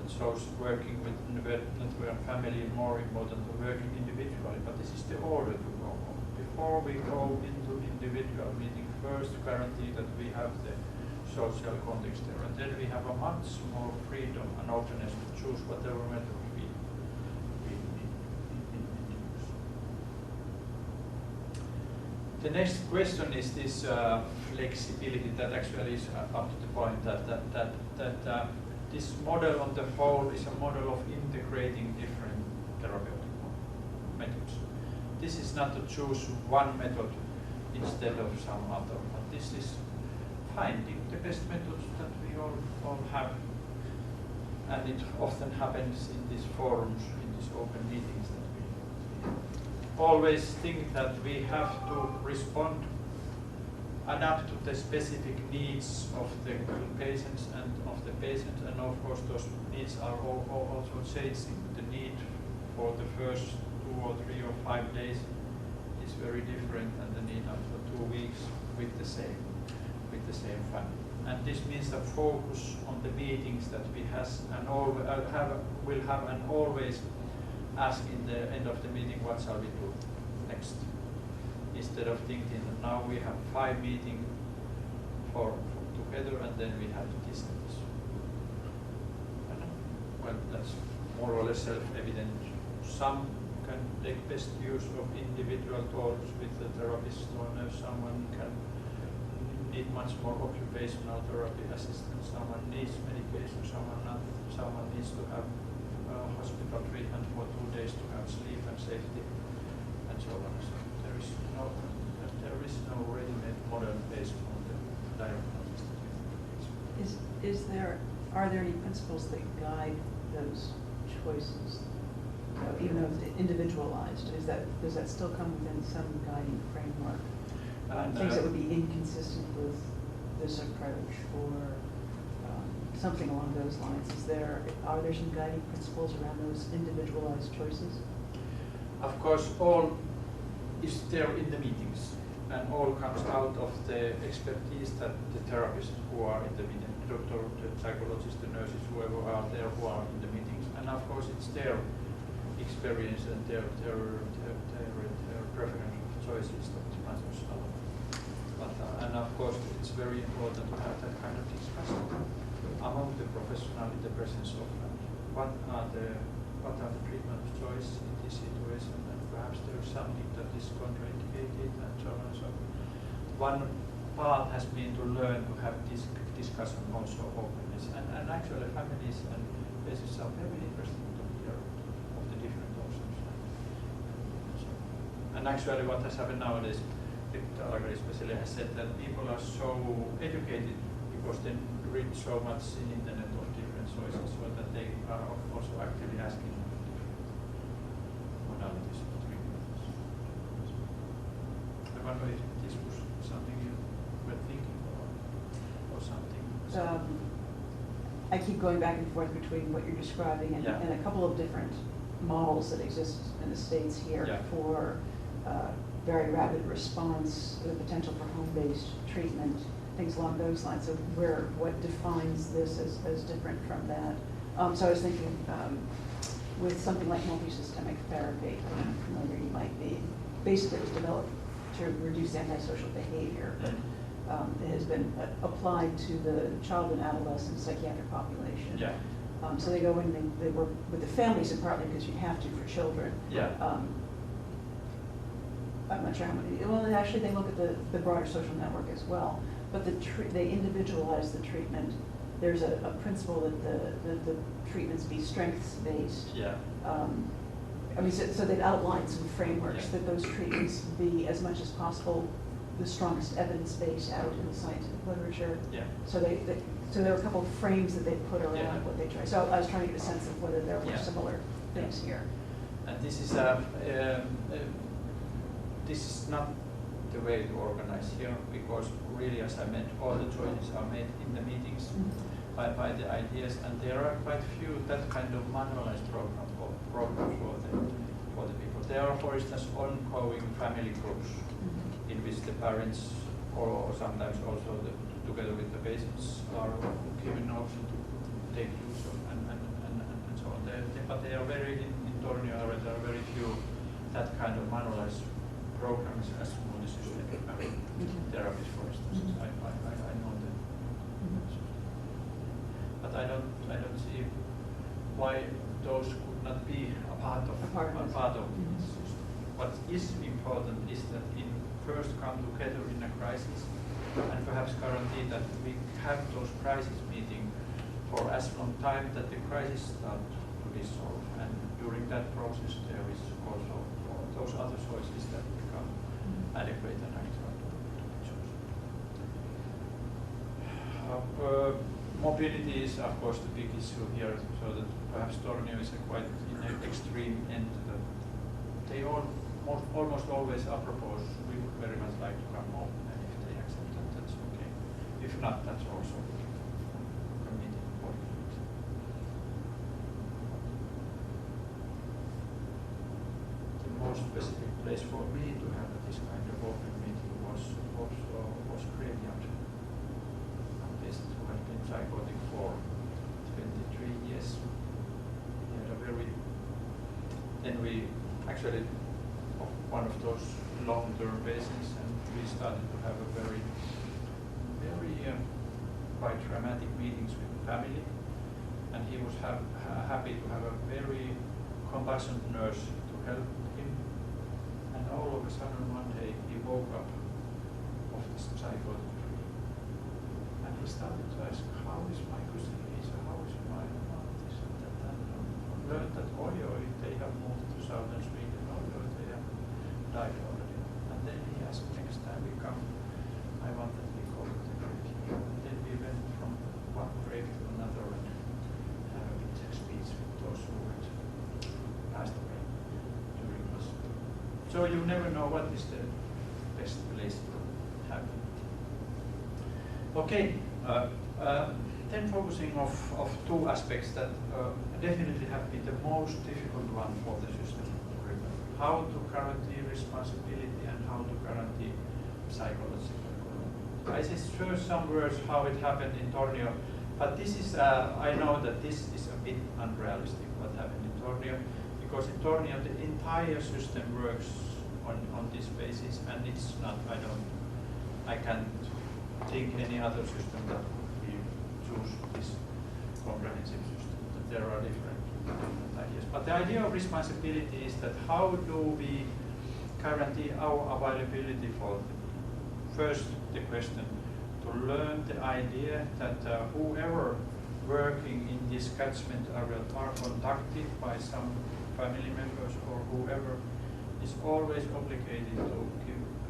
So working with network and family more important than working individually, but this is the order to go on. Before we go into individual meeting, first guarantee that we have the social context there, and then we have a much more freedom and openness to choose whatever method we use. The next question is this flexibility that actually is up to the point that this model on the whole is a model of integrating different therapeutic methods. This is not to choose one method instead of some other, but this is finding the best methods that we all have. And it often happens in these forums, in these open meetings, that we always think that we have to respond, adapt to the specific needs of the patients and of course those needs are also changing. The need for the first 2 or 3 or 5 days is very different than the need after 2 weeks with the same family. And this means the focus on the meetings that we will have and always ask in the end of the meeting, what shall we do next? Instead of thinking that now we have 5 meetings for together and then we have to discuss. Well, that's more or less self-evident. Some can take best use of individual talks with the therapist or nurse. Someone can need much more occupational therapy assistance. Someone needs medication. Someone needs to have hospital treatment for 2 days to have sleep and safety and so on. So there is no ready-made model based on the diagnosis. Are there any principles that guide those choices? Even though it's individualized, does that still come within some guiding framework? Things that would be inconsistent with this approach, or something along those lines. Are there some guiding principles around those individualized choices? Of course, all is there in the meetings, and all comes out of the expertise that the therapists who are in the meeting, the doctor, the psychologist, the nurses, whoever are there who are in the meetings, and of course it's their experience and their preference of choices that matters a lot. And of course it's very important to have that kind of discussion among the professional in the presence of what are the treatment of choice in this situation, and perhaps there is something that is contraindicated and so on and so on. one part has been to learn to have this discussion also openness, and actually families and bases are very interesting to hear of the different options. And actually what has happened nowadays, Alagari especially has said that people are so educated because they read so much in internet of different sources, so that they are also actively asking modalities of treatment. I wonder if this was something you were thinking or something. I keep going back and forth between what you're describing and, and a couple of different models that exist in the States here for very rapid response, the potential for home-based treatment, things along those lines. So what defines this as different from that? So I was thinking with something like multisystemic therapy, how familiar you might be, basically it was developed to reduce antisocial behavior. It has been applied to the child and adolescent psychiatric population. Yeah. So they go in and they work with the families, and partly because you have to for children. Yeah. I'm not sure how many. Well, actually, they look at the broader social network as well. But they individualize the treatment. There's a principle that the treatments be strengths-based. Yeah. I mean, so they've outlined some frameworks that those treatments be as much as possible the strongest evidence base out in the scientific literature. Yeah. So so there are a couple of frames that they put around what they try. So I was trying to get a sense of whether there were similar things here. And this is not the way to organize here, because really, as I meant, all the choices are made in the meetings by the ideas, and there are quite few that kind of manualized programs for the people. There are, for instance, ongoing family groups in which the parents or sometimes also together with the patients are given option to take use of and so on. But they are very, in Tornio area, there are very few that kind of manualized programs as multisystemic therapies, for instance. I know that. But I don't see why those could not be a part of this system. What is important is that we first come together in a crisis and perhaps guarantee that we have those crisis meetings for as long time that the crisis starts to be solved. And during that process there is also those other choices that become adequate and actual choices. Mobility is of course the big issue here, so that perhaps Tornio is a quite in an extreme end to that. They almost always are proposed, we would very much like to come home, and if they accept that, that's okay. If not, that's also a meeting point. The most specific place for me to have this kind of open meeting was Graveyard. A patient who had been psychotic for 23 years. He had a then we actually one of those long-term patients, and we started to have a very quite dramatic meetings with the family, and he was happy to have a very compassionate nurse to help him, and all of a sudden one day he woke up of this psychotic dream, and he started to ask, how is my cousin Lisa, how is my mom, this and that, and learned that they have moved to southern Sweden, they have died already. And then he asked, next time we come, I want that we go to the grave. And then we went from one grave to another and have a bit speech with those who had passed away during this. So you never know what is the best place to have it. Okay, then focusing of two aspects that definitely have been the most difficult one for the system. How to guarantee responsibility and how to guarantee psychological autonomy. I just first some words how it happened in Tornio, but this is, I know that this is a bit unrealistic what happened in Tornio, because in Tornio the entire system works on this basis, and it's not, I can't think any other system that would be choose this comprehensive system, that there are different ideas. But the idea of responsibility is that how do we guarantee our availability for first the question to learn the idea that whoever working in this catchment area are contacted by some family members or whoever is always obligated to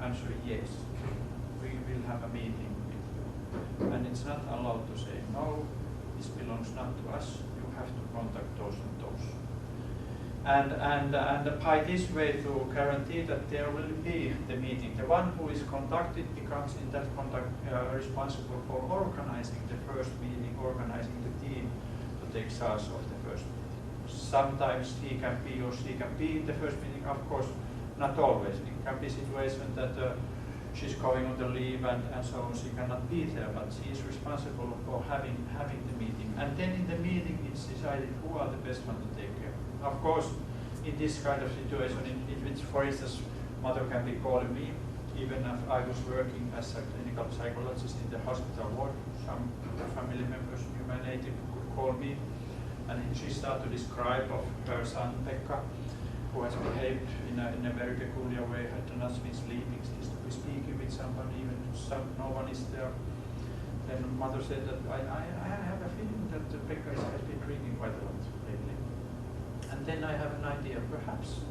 answer yes. We will have a meeting with you. And it's not allowed to say no, this belongs not to us, you have to contact those and those. And by this way to guarantee that there will be the meeting. The one who is contacted becomes in that contact responsible for organizing the first meeting, organizing the team to take charge of the first meeting. Sometimes he can be or she can be in the first meeting, of course, not always. It can be a situation that she's going on the leave and so on, she cannot be there, but she is responsible for having the meeting. And then in the meeting it's decided who are the best one to take care. Of course, in this kind of situation, in which, for instance, mother can be calling me, even if I was working as a clinical psychologist in the hospital ward, some family members, human native, could call me, and she started to describe of her son Pekka, who has behaved in a very peculiar way, had not been sleeping, she's to be speaking with somebody, even no one is there. Then mother said that I have a feeling that Pekka has been drinking quite a lot lately. And then I have an idea, perhaps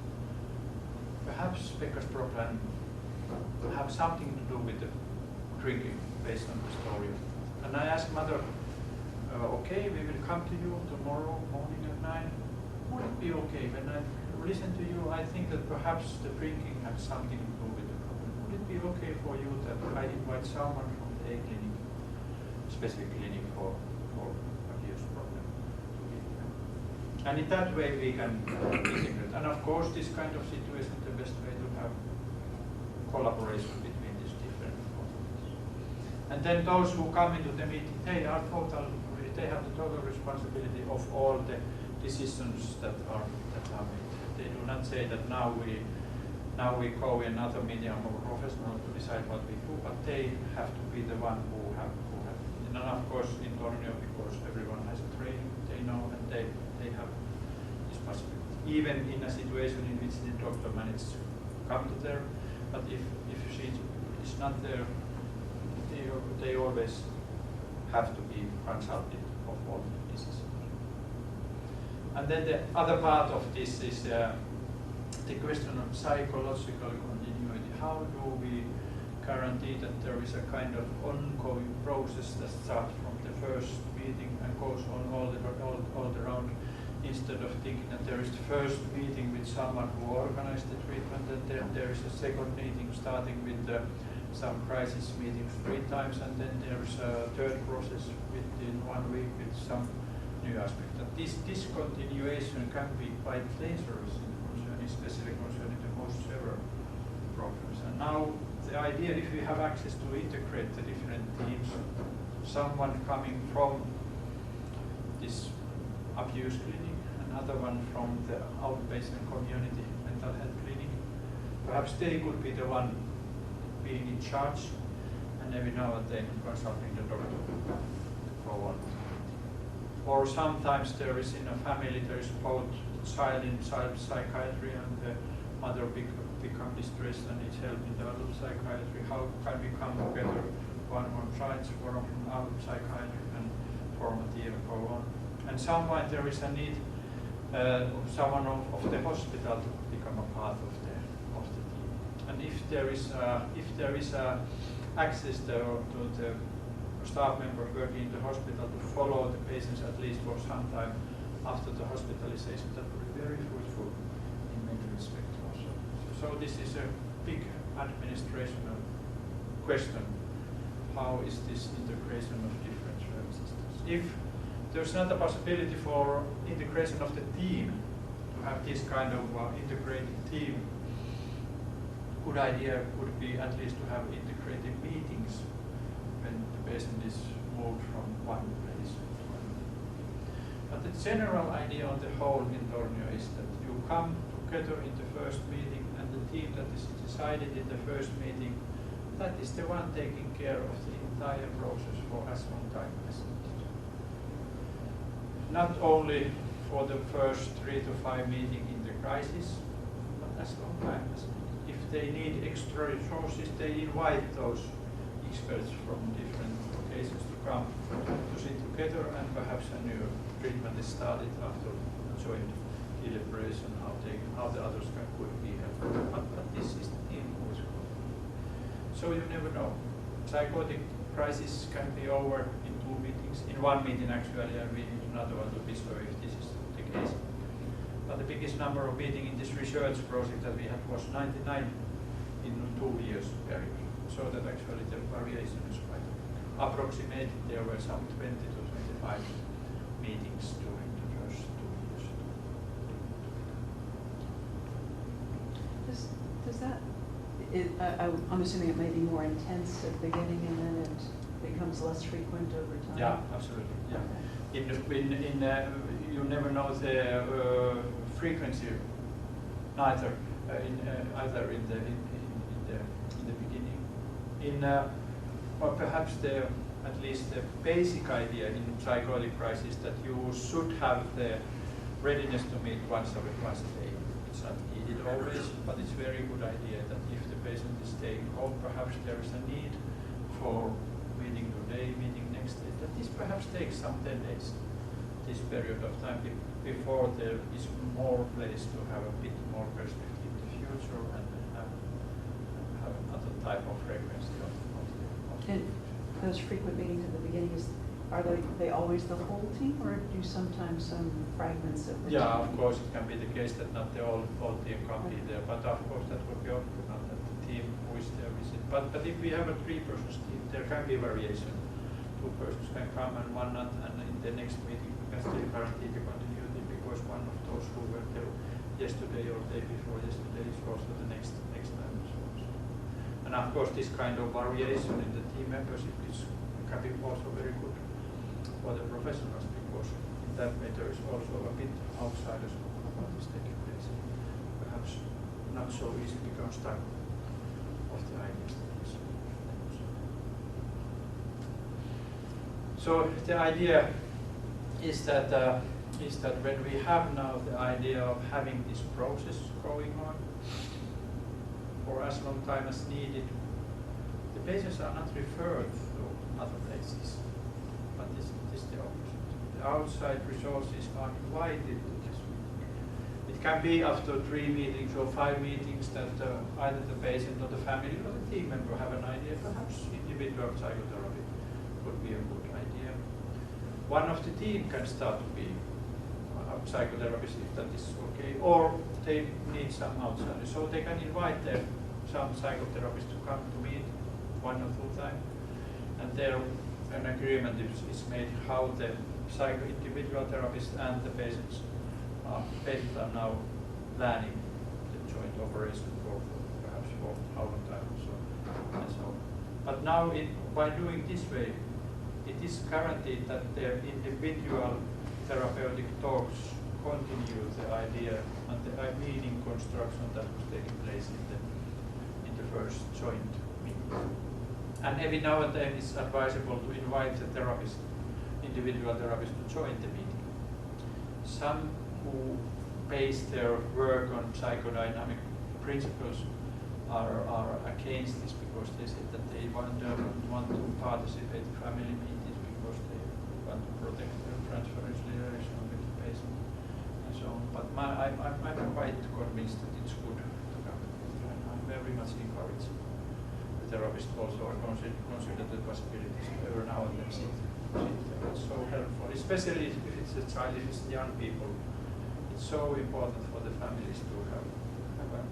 Pekka's problem have something to do with the drinking based on the story. And I asked mother, okay, we will come to you tomorrow morning at 9. Would it be okay when I listen to you? I think that perhaps the drinking had something to do with the problem. Would it be okay for you that I invite someone from the A clinic, specific clinic for abuse problem to be here? And in that way we can integrate. And of course this kind of situation is the best way to have collaboration between these different authorities. And then those who come into the meeting, they have the total responsibility of all the decisions that are made. They do not say that now we go in another meeting or professional to decide what we do, but they have to be the one who have. And of course in Tornio, because everyone has a training, they know and they have this possibility. Even in a situation in which the doctor manages to come to there, but if she is not there, they always have to be consulted of all decisions. And then the other part of this is the question of psychological continuity. How do we guarantee that there is a kind of ongoing process that starts from the first meeting and goes on all around, instead of thinking that there is the first meeting with someone who organized the treatment, and then there is a second meeting starting with some crisis meetings 3 times, and then there is a third process within 1 week with some new aspect. That this discontinuation can be quite dangerous especially concerning the most severe problems. And now the idea, if we have access to integrate the different teams, someone coming from this abuse clinic, another one from the outpatient community mental health clinic, perhaps they could be the one being in charge, and every now and then consulting the doctor to go on. Or sometimes there is in a family, there is both child in child psychiatry and the mother become distressed and needs help in the adult psychiatry. How can we come together, one child from adult psychiatry and form a team and go on? And somewhere there is a need, someone of the hospital to become a part of the team. And if there is access to the staff members working in the hospital to follow the patients at least for some time after the hospitalization, that would be very fruitful in many respects also. So this is a big administrational question. How is this integration of different services? If there's not a possibility for integration of the team, to have this kind of integrated team, good idea would be at least to have integrated meetings when the patient is moved from one place to another. But the general idea on the whole in Tornio is that you come together in the first meeting, and the team that is decided in the first meeting, that is the one taking care of the entire process for as long time as needed. Not only for the first 3 to 5 meetings in the crisis, but as long time as needed. If they need extra resources, they invite those experts from different locations to come to sit together, and perhaps a new treatment is started after joint deliberation, how the others could be helpful. But this is the team who is going. So you never know. Psychotic crisis can be over in 2 meetings. In 1 meeting actually, and we need another one to be sure if this is the case. But the biggest number of meetings in this research project that we had was 99 in 2 years period. So that actually the variation is quite approximate. There were some 20 to 25 meetings during the first 2 years. Does that, I'm assuming it may be more intense at the beginning and then it becomes less frequent over time? Yeah, absolutely. Yeah. Okay. You never know the frequency either in the beginning. Or perhaps at least the basic idea in psychotic crisis that you should have the readiness to meet once a day. It's not needed always, but it's a very good idea that if the patient is staying home, perhaps there is a need for meeting today, meeting next day. That this perhaps takes some 10 days, this period of time, before there is more place to have a bit more perspective in the future and have another type of frequency of And those frequent meetings at the beginning, are they always the whole team, or do sometimes some fragments of the team? Yeah, of course it can be the case that not the whole team can be there, but of course that would be optimal that the team who is there visit. But if we have a 3-person team, there can be variation. 2 persons can come and one not, and in the next meeting we can still guarantee the continuity because one of those who were there yesterday or day before yesterday is also the next time. And of course this kind of variation in the team membership can be also very good for the professionals because in that way there is also a bit outsiders of what is taking place. Perhaps not so easy to become stuck of the ideas. So the idea is that when we have now the idea of having this process going on for as long time as needed, the patients are not referred to other places, but this is the opposite. The outside resources are invited to this meeting. It can be after 3 meetings or 5 meetings that either the patient or the family or the team member have an idea, perhaps individual psychotherapy would be a good idea. One of the team can start to be a psychotherapist if that is okay, or they need some outsiders. So they can invite some psychotherapists to come to meet 1 or 2 times, and there an agreement is made how the individual therapist and the patients are now planning the joint operation for perhaps for how long time or so, and so on. But now by doing this way, it is guaranteed that the individual therapeutic talks continue the idea and the meaning construction that was taking place in the first joint meeting. And every now and then it's advisable to invite the individual therapist to join the meeting. Some who base their work on psychodynamic principles are against this because they say that they don't want to participate in family meetings because they want to protect their transference relation with the patient and so on. But I'm quite convinced that it's good to come. And I'm very much encouraged. The therapist also consider the possibilities every now and then sit there. It's so helpful, especially if it's a child, if it's young people. It's so important for the families to have a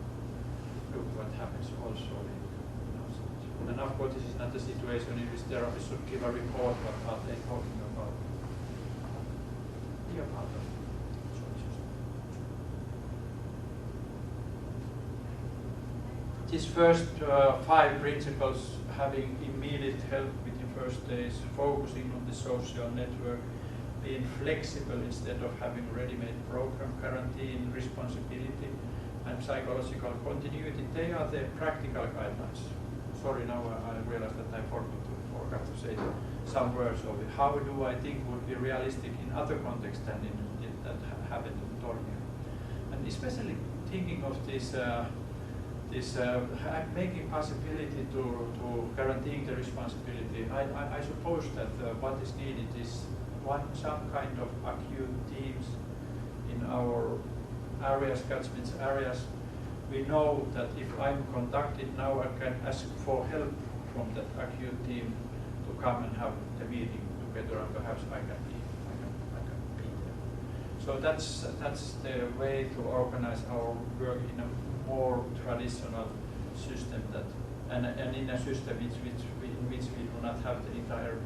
look what happens also in and of course this is not the situation in which therapist should give a report what are they talking about. Be a part of choices. These first 5 principles, having immediate help within first days, focusing on the social network, being flexible instead of having ready-made program, guaranteeing responsibility and psychological continuity, they are the practical guidelines. Sorry, now I realize that I forgot to say some words of it. How do I think would be realistic in other contexts than that happened in Tornio? And especially thinking of this this making possibility to guaranteeing the responsibility. I suppose that what is needed is some kind of acute teams in our areas, catchment areas. We know that if I'm contacted now, I can ask for help from that acute team to come and have the meeting together, and perhaps I can be there. So that's the way to organize our work in a more traditional system, that and in a system in which we do not have the entire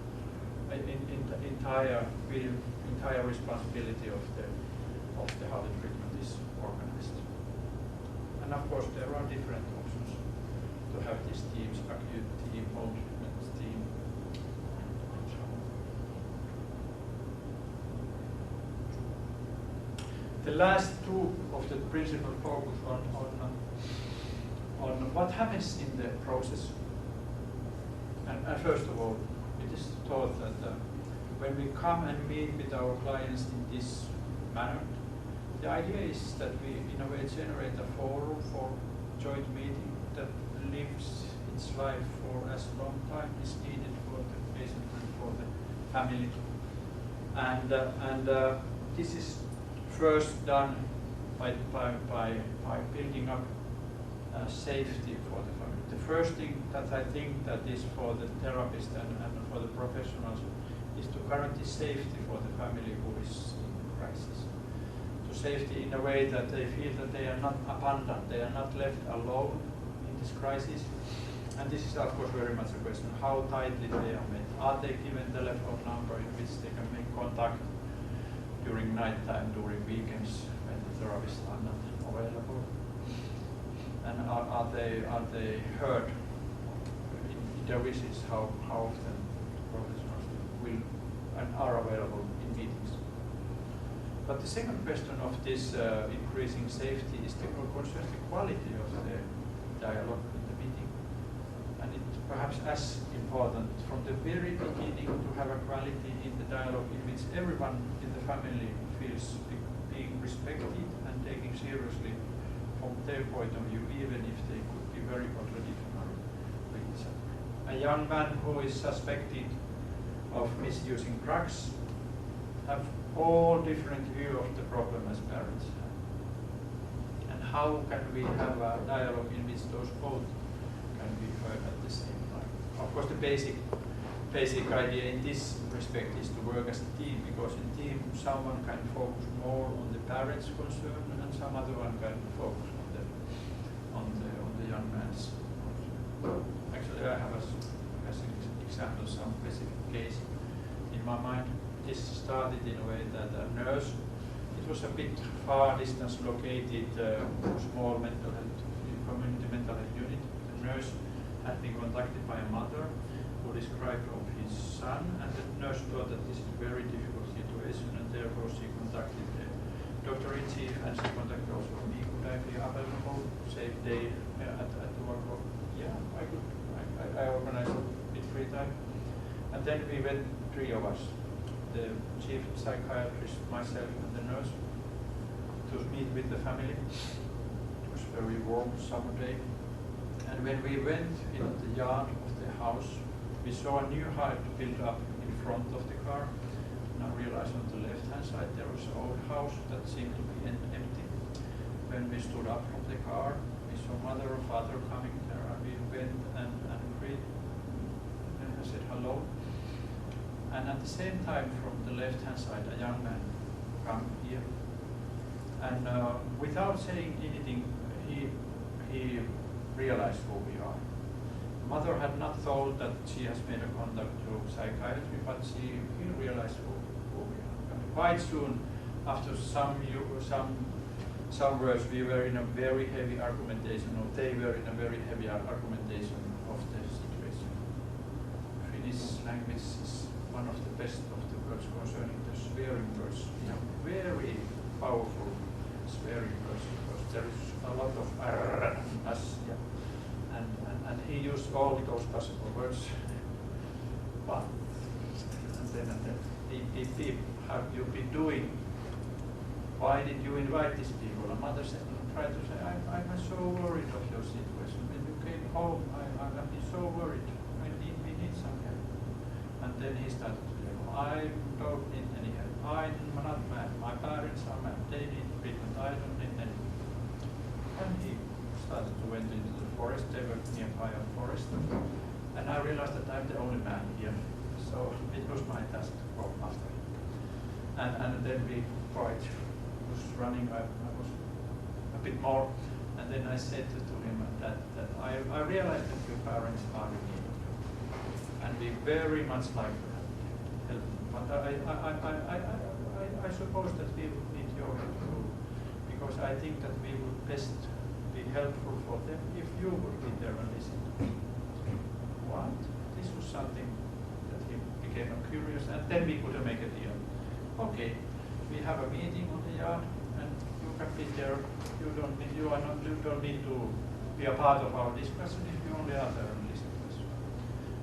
responsibility of how the treatment is organized. And of course there are different options to have these teams, acute team, home treatment team, and so on. The last two of the principal focus on what happens in the process. And first of all, it is thought that when we come and meet with our clients in this manner, the idea is that we, in a way, generate a forum for joint meeting that lives its life for as long time is needed for the patient and for the family. And this is first done by building up safety for the family. The first thing that I think that is for the therapist and for the professionals is to guarantee safety for the family who is in crisis. To safety in a way that they feel that they are not abandoned, they are not left alone in this crisis. And this is of course very much a question, how tightly they are met. Are they given telephone number in which they can make contact during night time, during weekends when the therapists are not available? And are they heard in their wishes, how often professionals will and are available in meetings? But the second question of this increasing safety is the concerns the quality of the dialogue in the meeting. And it's perhaps as important from the very beginning to have a quality in the dialogue in which everyone in the family feels being respected and taken seriously from their point of view, even if they could be very contradictory with each other. A young man who is suspected of misusing drugs have all different view of the problem as parents have. And how can we have a dialogue in which those both can be heard at the same time? Of course, the basic idea in this respect is to work as a team, because in team someone can focus more on the parents' concern and some other one can focus on the young man's concern. Actually, I have as an example some specific case in my mind. This started in a way that a nurse, it was a bit far distance located small community mental health unit. The nurse had been contacted by a mother who described of his son, and the nurse thought that this is a very difficult situation, and therefore she contacted the doctor-in-chief, and she contacted also me. Could I be available, same day at 2 o'clock? Yeah, I could. I organized with free time. And then we went, 3 of us, the chief psychiatrist, myself, and the nurse, to meet with the family. It was a very warm summer day. And when we went in the yard of the house, we saw a new hut built up in front of the car. And I realized on the left-hand side there was an old house that seemed to be empty. When we stood up from the car, we saw mother and father coming there, and we went and greeted. And I said hello. And at the same time, from the left-hand side, a young man come here. And without saying anything, he realized who we are. Mother had not thought that she has made a contact to psychiatry, but he realized who we are. And quite soon, after some words, we were in a very heavy argumentation, or they were in a very heavy argumentation of the situation. Finnish language is one of the best of the words concerning the swearing words. We have very powerful swearing words, because there is a lot of us. Yeah. And he used all those possible words. But and then he have you been doing? Why did you invite these people? And mother said, try to say, I'm so worried of your situation. When you came home, I've been so worried. We need some help. And then he started to say, I don't need any help. I'm not mad. My parents are mad. They need treatment. I don't need any. And he started to went into the forest. They were nearby a forest. And I realized that I'm the only man here. So it was my task to go after him. And then we quite was running. I was a bit more. And then I said to him that I realized that your parents are in need of you. And we very much like to help them. But I suppose that we would need your help too. Because I think that we would best be helpful for them if you would be there and listen to them. What? This was something that he became curious, and then we could make a deal. Okay, we have a meeting on the yard, and you can be there. You don't need to be a part of our discussion if you only are there and listen to us.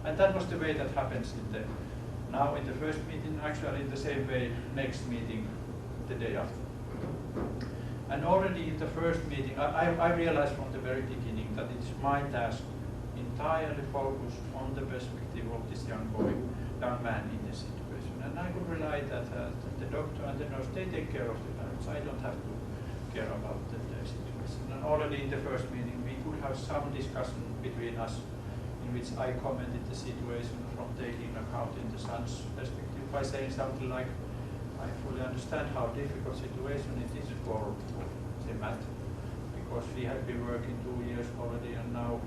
And that was the way that happens now in the first meeting, actually in the same way next meeting the day after. And already in the first meeting, I realized from the very beginning that it's my task entirely focused on the perspective of this young man in this situation. And I could rely that the doctor and the nurse, they take care of the parents. I don't have to care about the situation. And already in the first meeting, we could have some discussion between us in which I commented the situation from taking account in the son's perspective by saying something like, I fully understand how difficult situation it is for the Matt, because he had been working 2 years already, and now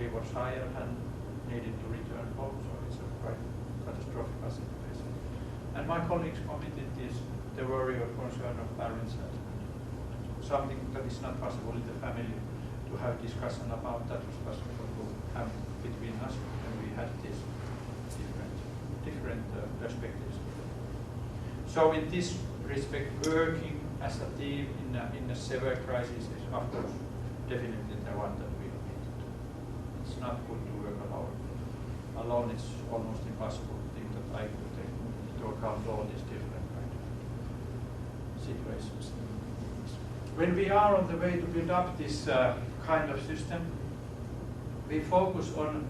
he was hired and needed to return home, so it's a quite catastrophic situation. And my colleagues commented the worry or concern of parents, and something that is not possible in the family to have discussion about, that was possible to have between us, and we had these different perspectives. So in this respect, working as a team in a severe crisis is, of course, definitely the one that we need to do. It's not good to work alone. Alone it's almost impossible to think that I could take into account all these different kind of situations. When we are on the way to build up this kind of system, we focus on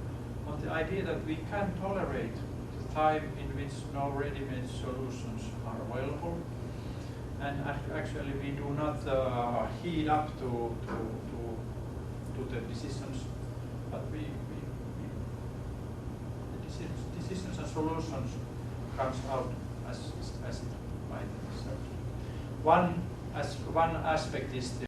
the idea that we can tolerate the time in which no ready-made solutions are available, and actually we do not heed up to the decisions, but the decisions and solutions comes out as it might. One aspect is